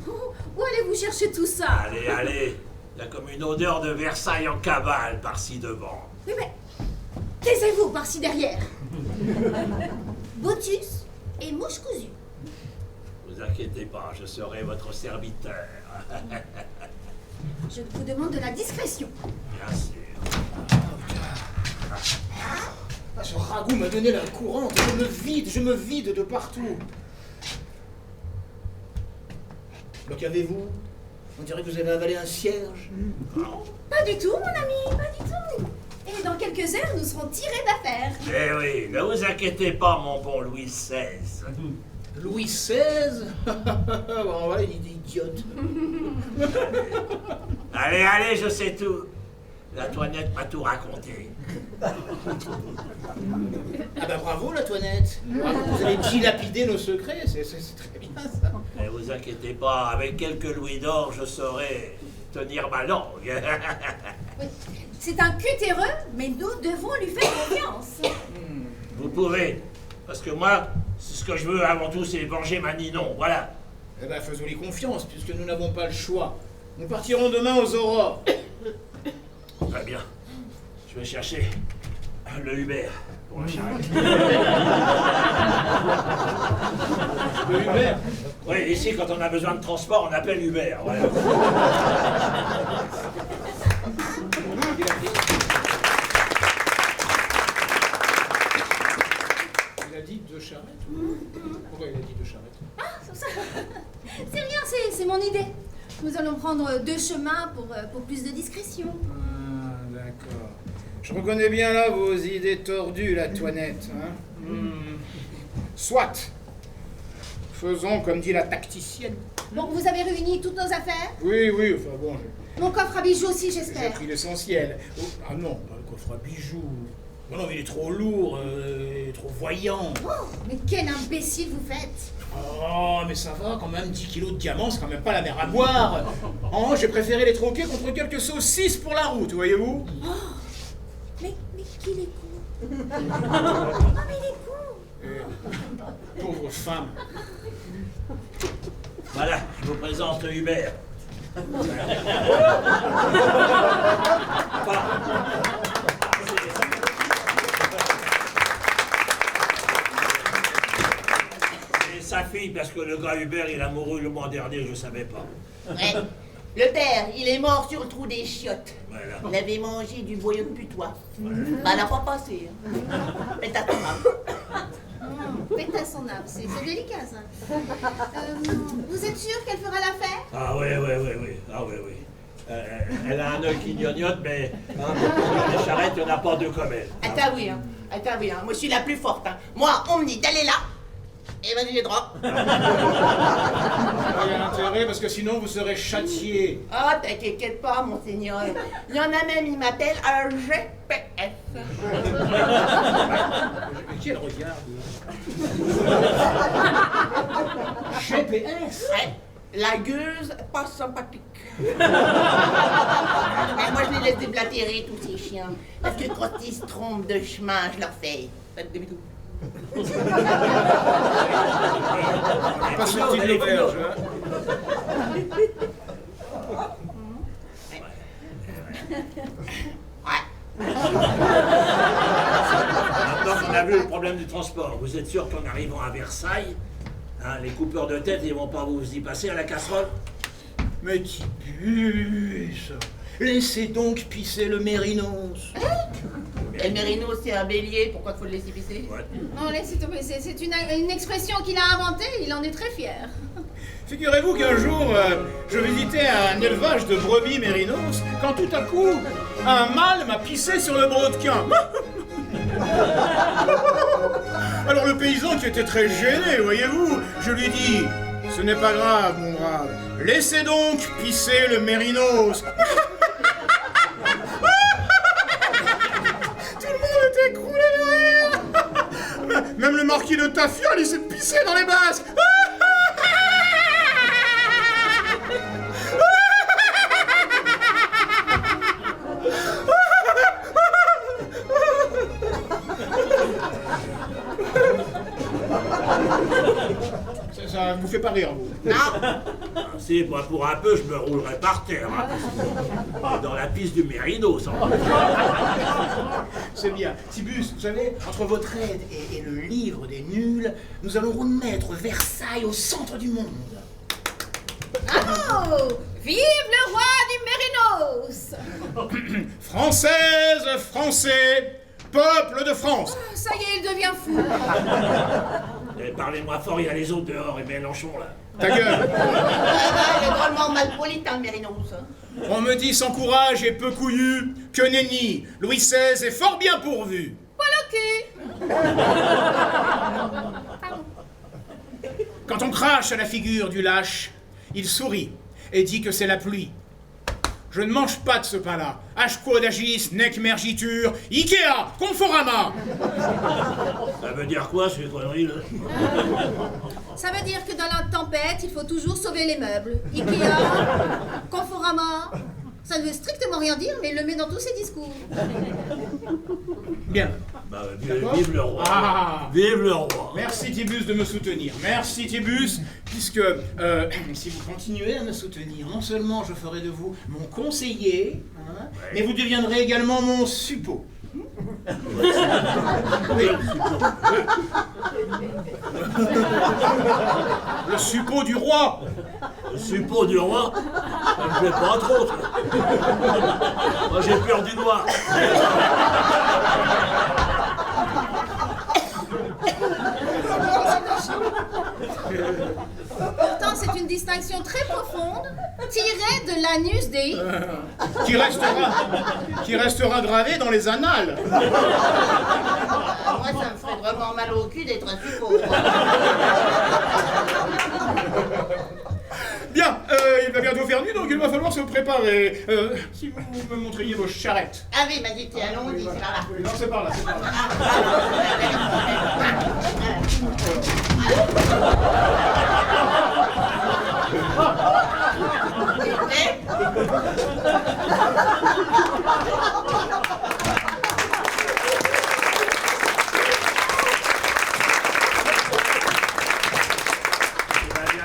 où allez-vous chercher tout ça? Allez, il y a comme une odeur de Versailles en cavale par-ci devant. Oui, mais taisez-vous par-ci derrière. Botus et mouche cousue. Vous inquiétez pas, je serai votre serviteur. Je vous demande de la discrétion. Bien sûr. Ah, ce ragoût m'a donné la courante, je me vide de partout. Le qu'avez-vous? On dirait que vous avez avalé un cierge. Pas du tout, mon ami, pas du tout. Et dans quelques heures, nous serons tirés d'affaire. Eh oui, ne vous inquiétez pas, mon bon Louis XVI. Louis XVI? Bon, voilà une idée idiote. Allez, je sais tout. La Toinette m'a tout raconté. Ah bah bravo la Toinette. Bravo, vous avez dilapidé nos secrets, c'est très bien ça. Ne vous inquiétez pas, avec quelques louis d'or, je saurai tenir ma langue. Oui. C'est un cutéreux, mais nous devons lui faire confiance. Vous pouvez, parce que moi, ce que je veux avant tout, c'est venger ma Ninon, voilà. Eh ben faisons-lui confiance, puisque nous n'avons pas le choix. Nous partirons demain aux aurores. Très bien. Je vais chercher le Uber pour la charrette. Le Hubert? Oui, ici, quand on a besoin de transport, on appelle Uber, voilà. Il a dit 2 charrettes? Pourquoi il a dit 2 charrettes? Ah, c'est rien, c'est mon idée. Nous allons prendre 2 chemins pour plus de discrétion. Ah, d'accord. Je reconnais bien là vos idées tordues, la Toinette. Hein? Soit. Faisons comme dit la tacticienne. Bon, vous avez réuni toutes nos affaires? Oui, enfin bon, Mon coffre à bijoux aussi, j'ai j'espère. pris l'essentiel. Oh, ah non, pas le coffre à bijoux. Oh non, mais il est trop lourd, il est trop voyant. Oh, mais quel imbécile vous faites! Oh, mais ça va, quand même, 10 kilos de diamants, c'est quand même pas la mer à boire. Oh, j'ai préféré les troquer contre quelques saucisses pour la route, voyez-vous. Oh, mais qu'il est con. Oh, mais il est con. Pauvre femme. Voilà, je vous présente Hubert. C'est sa fille, parce que le gars Hubert, il a mouru le mois dernier, je savais pas. Ouais. Le père, il est mort sur le trou des chiottes. Voilà. Il avait mangé du boyau de putois. Bah, elle n'a pas passé. Pète à ton âme. Pète à son âme, c'est délicat ça. Vous êtes sûr qu'elle fera l'affaire? Ah oui. Ah oui. Elle a un œil qui gnognote, mais dans les charrettes, il n'y en a pas deux comme elle. Attends, oui, hein. Moi, je suis la plus forte. Hein. Moi, on me dit d'aller là. Et ben, j'ai droit. Il y a intérêt, parce que sinon vous serez châtié. Ah, t'inquiète pas, monseigneur. Il y en a même, il m'appelle un GPS. Qui elle regarde? GPS? Ouais. La gueuse, pas sympathique. Mais moi, je les laisse déblatérer, tous ces chiens. Parce que quand ils se trompent de chemin, je leur fais. Faites demi-tour. Pas sorti de l'auberge, hein. Maintenant qu'on a vu le problème du transport, vous êtes sûr qu'en arrivant à Versailles, hein, les coupeurs de tête, ils vont pas vous y passer à la casserole? Mais Tibus, laissez donc pisser le mérinos. Et le mérinos, c'est un bélier, pourquoi il faut le laisser pisser? Ouais. Non, laissez tomber, c'est une expression qu'il a inventée, il en est très fier. Figurez-vous qu'un jour, je visitais un élevage de brebis mérinos, quand tout à coup, un mâle m'a pissé sur le brodequin. Alors le paysan, qui était très gêné, voyez-vous, je lui dis, ce n'est pas grave, mon brave, laissez donc pisser le mérinos. Tout le monde était écroulé de rire. Même le marquis de Tafiole, il s'est pissé dans les basques. Ça vous fait pas rire, vous? Non. Si, moi, pour un peu, je me roulerais par terre. Hein, parce que dans la piste du Mérinos. Hein. C'est bien. Tibus, vous savez, entre votre aide et le livre des nuls, nous allons remettre Versailles au centre du monde. Bravo! Vive le roi du Mérinos! Françaises, Français, peuple de France! Oh, ça y est, il devient fou. Parlez-moi fort, il y a les autres dehors et Mélenchon là. Ta gueule! Il est drôlement malpolitain, le mérinos. Hein. On me dit sans courage et peu couillu que nenni, Louis XVI est fort bien pourvu. Voilà Quand on crache à la figure du lâche, il sourit et dit que c'est la pluie. Je ne mange pas de ce pain-là. Ashquodagis, nec mergitur, Ikea, Conforama. Ça veut dire quoi ces conneries là? Ça veut dire que dans la tempête, il faut toujours sauver les meubles. Ikea, Conforama, ça ne veut strictement rien dire, mais il le met dans tous ses discours. Bien. Bah, vive le roi. Ah. Vive le roi. Merci Tibus de me soutenir. Merci Tibus, puisque si vous continuez à me soutenir, non seulement je ferai de vous mon conseiller, hein, mais vous deviendrez également mon suppôt. Oui. Le suppôt du roi. Le suppôt du roi, ça me plaît pas trop. Ça. Moi j'ai peur du noir. Pourtant, c'est une distinction très profonde, tirée de l'anus dei. Qui restera gravé dans les annales. Moi, ça me ferait vraiment mal au cul d'être un suppôt. Bien, il va bientôt faire nuit, donc il va falloir se préparer. Si vous me montriez vos charrettes. Ah oui, vas-y, allons-y, c'est là. Non, c'est par là, c'est par là. Ah,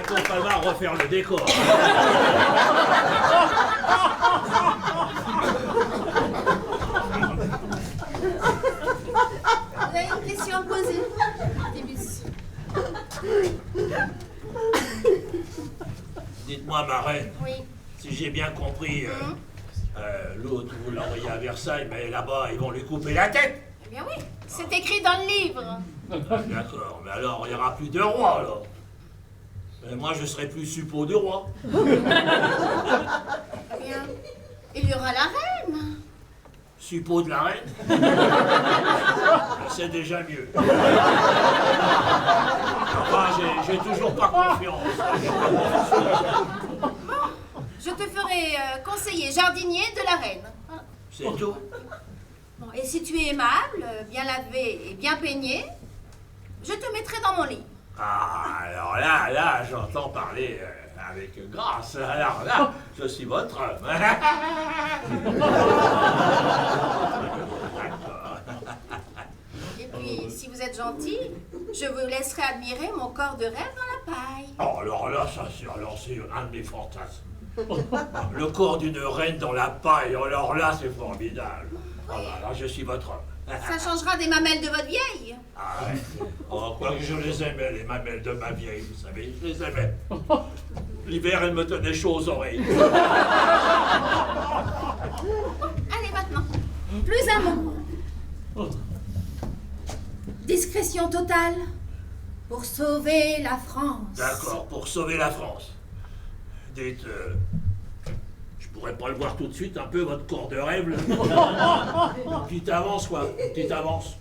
qu'il va falloir refaire le décor. Vous avez une question à poser, Tibus? Dites-moi, ma reine, Oui. si j'ai bien compris, l'autre, vous l'envoyez à Versailles, mais là-bas, ils vont lui couper la tête. Eh bien oui, c'est écrit dans le livre. D'accord, mais alors, il n'y aura plus de roi, alors. Mais moi, je serai plus suppôt du roi. Eh bien, il y aura la reine. Suppôt de la reine. C'est déjà mieux. Enfin, j'ai toujours pas confiance. Je te ferai conseiller jardinier de la reine. C'est tout. Bon, et si tu es aimable, bien lavé et bien peigné, je te mettrai dans mon lit. Ah, alors là, j'entends parler avec grâce. Alors là, je suis votre homme. Et puis, si vous êtes gentil, je vous laisserai admirer mon corps de rêve dans la paille. Oh, alors là, c'est un de mes fantasmes. Le corps d'une reine dans la paille, alors là, c'est formidable. Alors, je suis votre homme. Ça changera des mamelles de votre vieille. Ah ouais. Oh, quoi que je les aimais, les mamelles de ma vieille, vous savez, je les aimais. L'hiver, elle me tenait chaud aux oreilles. Allez, maintenant, plus un mot. Discrétion totale pour sauver la France. D'accord, pour sauver la France. Dites, je pourrais pas le voir tout de suite, un peu, votre corps de rêve, là. Petite avance, quoi, petite avance.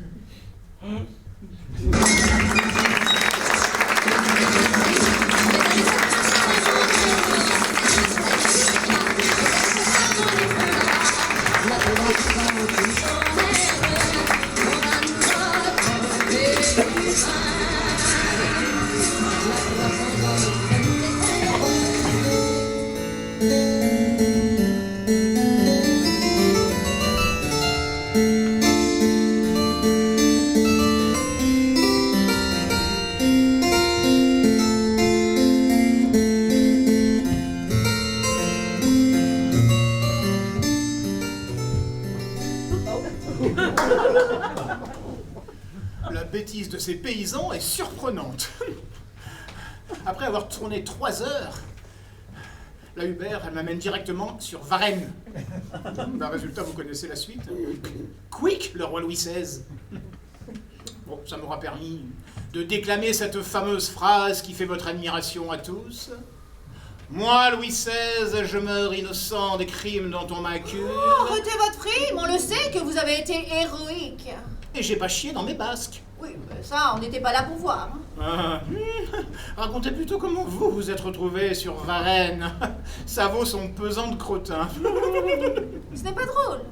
La bêtise de ces paysans est surprenante. Après avoir tourné 3 heures, la Uber, elle m'amène directement sur Varennes. Résultat, vous connaissez la suite. Quick, le roi Louis XVI. Bon, ça m'aura permis de déclamer cette fameuse phrase qui fait votre admiration à tous. Moi, Louis XVI, je meurs innocent des crimes dont on m'accuse. Oh, arrêtez votre crime, on le sait que vous avez été héroïque. Et j'ai pas chié dans mes basques. Oui, mais ça, on n'était pas là pour voir. Ah, racontez plutôt comment vous êtes retrouvé sur Varennes. Ça vaut son pesant de crottin. Ce n'est pas drôle.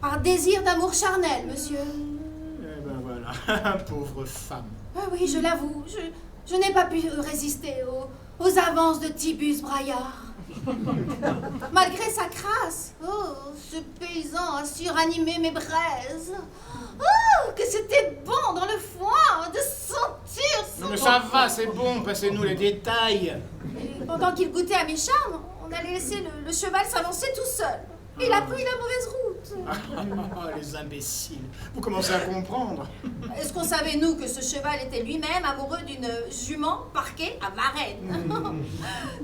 Par désir d'amour charnel, monsieur. Eh ben voilà, pauvre femme. Ah oui, je l'avoue, je n'ai pas pu résister aux avances de Tibus Braillard. Malgré sa crasse, oh, ce paysan a su ranimer mes braises. Oh, que c'était bon dans le foin de sentir son... Non mais ça va, c'est bon, passez-nous les détails. Et pendant qu'il goûtait à mes charmes, on allait laisser le cheval s'avancer tout seul. Il a pris la mauvaise route. Les imbéciles, vous commencez à comprendre. Est-ce qu'on savait, nous, que ce cheval était lui-même amoureux d'une jument parquée à Varennes?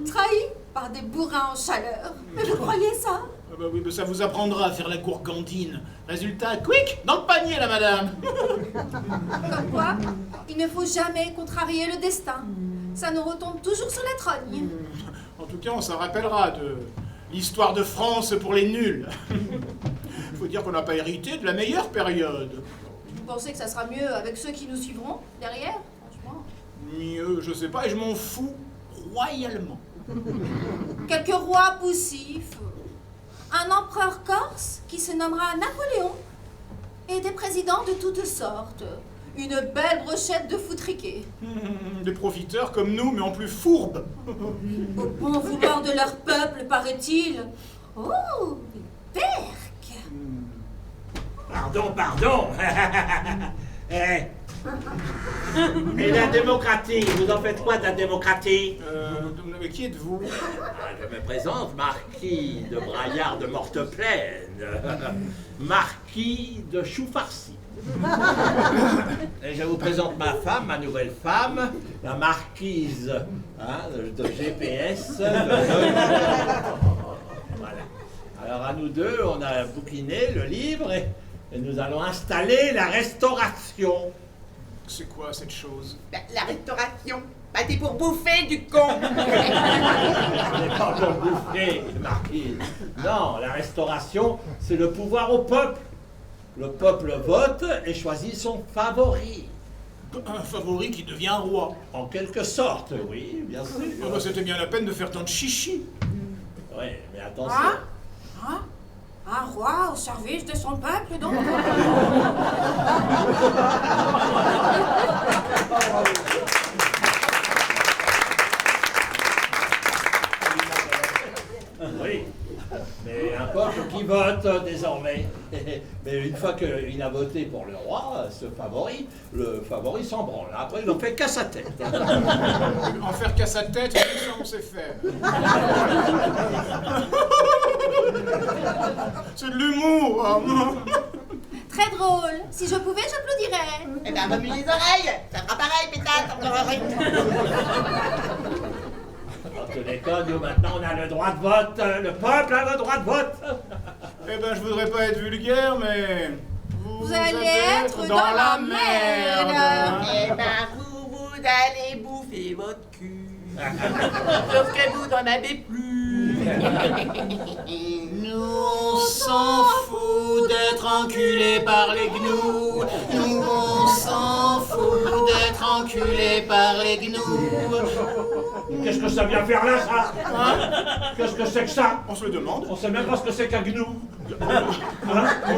Trahi par des bourrins en chaleur. Mais vous croyez ça? Ah bah oui, mais ça vous apprendra à faire la gourgandine. Résultat, quick, dans le panier, la madame. Comme quoi, il ne faut jamais contrarier le destin. Ça nous retombe toujours sur la trogne. En tout cas, on s'en rappellera de l'histoire de France pour les nuls. Faut dire qu'on n'a pas hérité de la meilleure période. Vous pensez que ça sera mieux avec ceux qui nous suivront derrière? Franchement. Mieux, je sais pas, et je m'en fous royalement. Quelques rois poussifs, un empereur corse qui se nommera Napoléon, et des présidents de toutes sortes. Une belle brochette de foutriqués. Des profiteurs comme nous, mais en plus fourbes. Au bon vouloir de leur peuple, paraît-il. Oh, Berck. Pardon. Eh, Et la démocratie, vous en faites quoi de la démocratie? Mais qui êtes-vous? Je me présente, marquis de Braillard de Morteplaine, marquis de Chou farci. Et je vous présente ma femme, ma nouvelle femme, la marquise de GPS. Voilà. Alors à nous deux, on a bouquiné le livre et nous allons installer la restauration. C'est quoi cette chose? La restauration. Bah, t'es pour bouffer du con. Je n'ai pas pour bouffer, marquise. Non, la restauration, c'est le pouvoir au peuple. Le peuple vote et choisit son favori. Un favori qui devient roi. En quelque sorte, oui, bien sûr. Ah bah, c'était bien la peine de faire tant de chichi. Oui, mais attention. Un roi au service de son peuple, donc. Oui, mais un peuple qui vote désormais. Mais une fois qu'il a voté pour le roi, le favori s'en branle. Après, il n'en fait qu'à sa tête. En faire qu'à sa tête, ça on sait faire. C'est de l'humour. Très drôle. Si je pouvais, j'applaudirais. Eh ben, remue les oreilles. Ça fera pareil, pétard. Dans tous les cas, nous maintenant, on a le droit de vote. Le peuple a le droit de vote. Eh ben, je voudrais pas être vulgaire, mais... Vous allez être dans la merde. Eh ben, vous allez bouffer votre cul. Sauf que vous n'en avez plus. Nous, on s'en fout d'être enculés par les gnous. Nous, on s'en fout d'être enculés par les gnous. Qu'est-ce que ça vient faire là, ça? Qu'est-ce que c'est que ça? On se le demande. On sait même pas ce que c'est qu'un gnou. On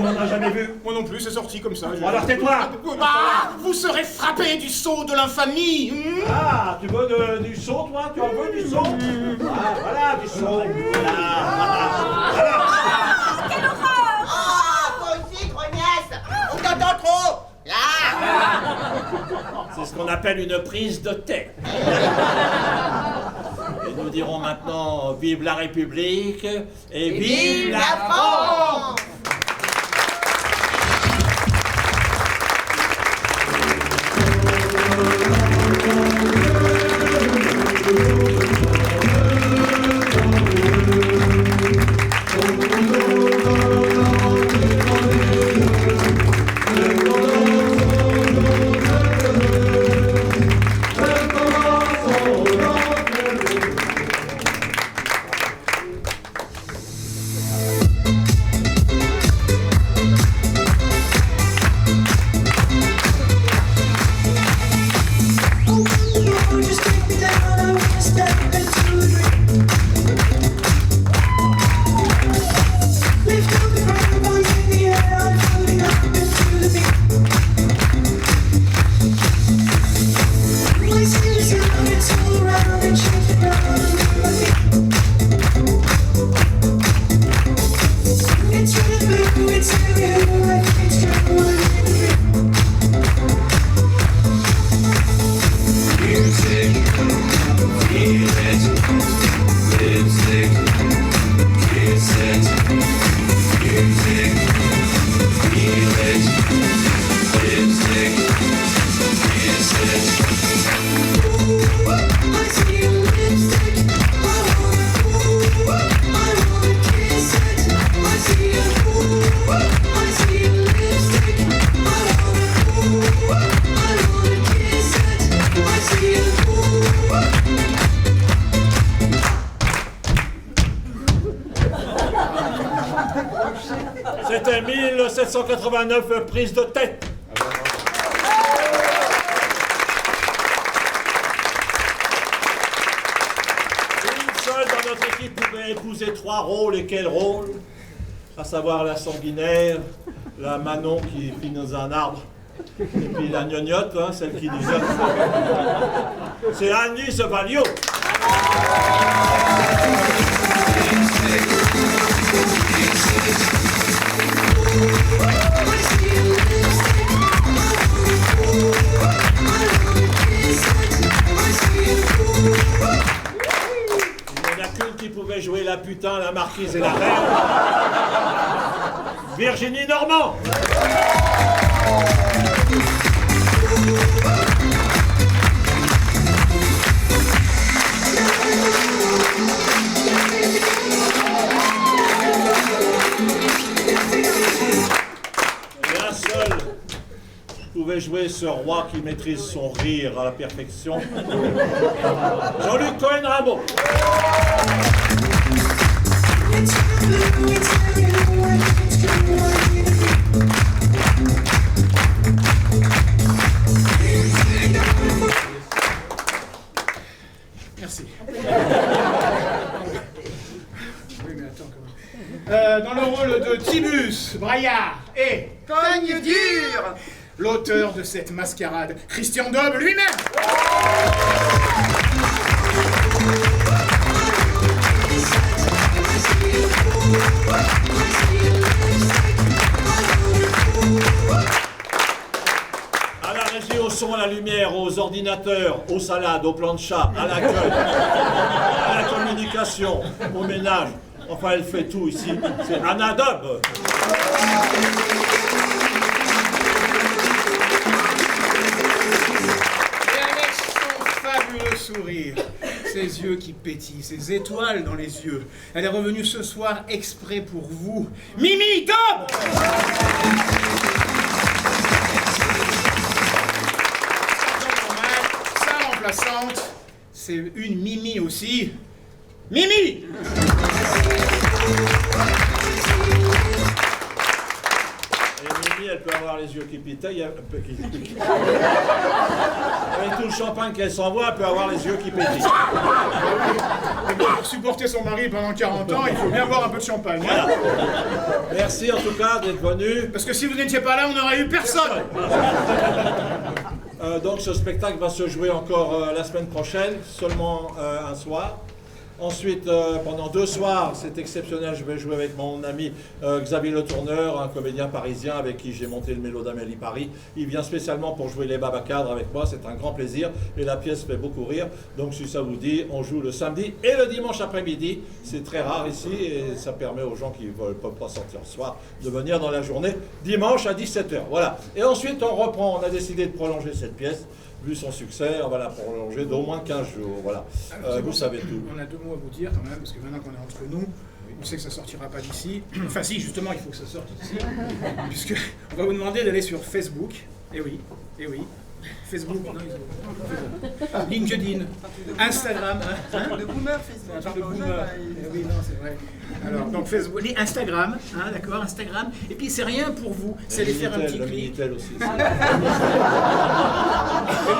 n'en a jamais vu. Moi non plus, c'est sorti comme ça. Bon, alors tais-toi. Ah, vous serez frappés du sceau de l'infamie. Ah, tu veux du son, toi? Tu en veux du son? Ah, voilà, du son. Voilà. Quelle horreur! Toi aussi, grognasse. On t'entend trop. Là. C'est ce qu'on appelle une prise de tête. Et nous dirons maintenant vive la République et vive la France! C'était 1789 prises de tête. Une seule dans notre équipe pouvait épouser 3 rôles. Et quels rôles? À savoir la sanguinaire, la Manon qui finit dans un arbre, et puis la gnognotte, celle qui disait. C'est Agnès Valio. I see you lipstick. pouvait jouer la putain, la marquise et la reine. Virginie Normand. Et un seul pouvait jouer ce roi qui maîtrise son rire à la perfection. Jean-Luc Cohen-Rimbaud. Merci. Oui, mais attends, comment... dans le rôle de Tibus, Braillard et Cogne dur. l'auteur de cette mascarade, Christian Daube lui-même. À la régie, au son, à la lumière, aux ordinateurs, aux salades, aux plans de chat, à l'accueil, à la communication, au ménage. Enfin, elle fait tout ici. C'est Anna Daube. Et avec son fabuleux sourire, ses yeux qui pétillent, ses étoiles dans les yeux, elle est revenue ce soir exprès pour vous, Mimi Daube. Sa remplaçante, c'est une Mimi aussi. Mimi! Et Mimi, elle peut avoir les yeux qui pétillent. Avec tout le champagne qu'elle s'envoie, elle peut avoir les yeux qui pétillent. Mais bon, pour supporter son mari pendant 40 ans, il faut bien boire un peu de champagne. Hein. Voilà. Merci en tout cas d'être venu. Parce que si vous n'étiez pas là, on n'aurait eu personne. Donc ce spectacle va se jouer encore la semaine prochaine, seulement un soir. Ensuite, pendant 2 soirs, c'est exceptionnel, je vais jouer avec mon ami Xavier Le Tourneur, un comédien parisien avec qui j'ai monté le Mélo d'Amélie Paris. Il vient spécialement pour jouer les Babacadres avec moi, c'est un grand plaisir et la pièce fait beaucoup rire. Donc si ça vous dit, on joue le samedi et le dimanche après-midi. C'est très rare ici et ça permet aux gens qui ne peuvent pas sortir le soir de venir dans la journée, dimanche à 17h. Voilà. Et ensuite, on reprend, on a décidé de prolonger cette pièce. Vu son succès, on va la prolonger d'au moins 15 jours. Voilà. Vous savez tout. On a 2 mots à vous dire quand même, parce que maintenant qu'on est entre nous, on sait que ça sortira pas d'ici. Enfin si, justement, il faut que ça sorte d'ici. Puisque on va vous demander d'aller sur Facebook. Eh oui. Facebook, non, LinkedIn, Instagram. Hein, Le boomer, Facebook. un truc de boomer. Oui, non, c'est vrai. Alors, donc Facebook, les Instagram, hein, d'accord, Instagram. Et puis c'est rien pour vous, c'est de faire un petit Le clic. Minitel aussi.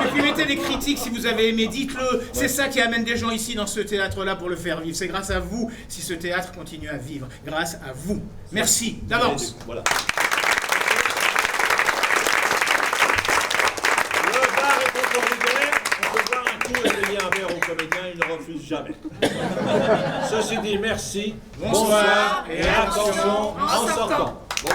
Et puis mettez des critiques si vous avez aimé, dites-le. C'est ça qui amène des gens ici dans ce théâtre-là pour le faire vivre. C'est grâce à vous si ce théâtre continue à vivre. Grâce à vous. Merci d'avance. Voilà. Le bar est autorisé. On peut boire un coup et payer un verre aux comédiens. Ils ne refusent jamais. Ceci dit, merci. Bonsoir et attention en sortant. Bon.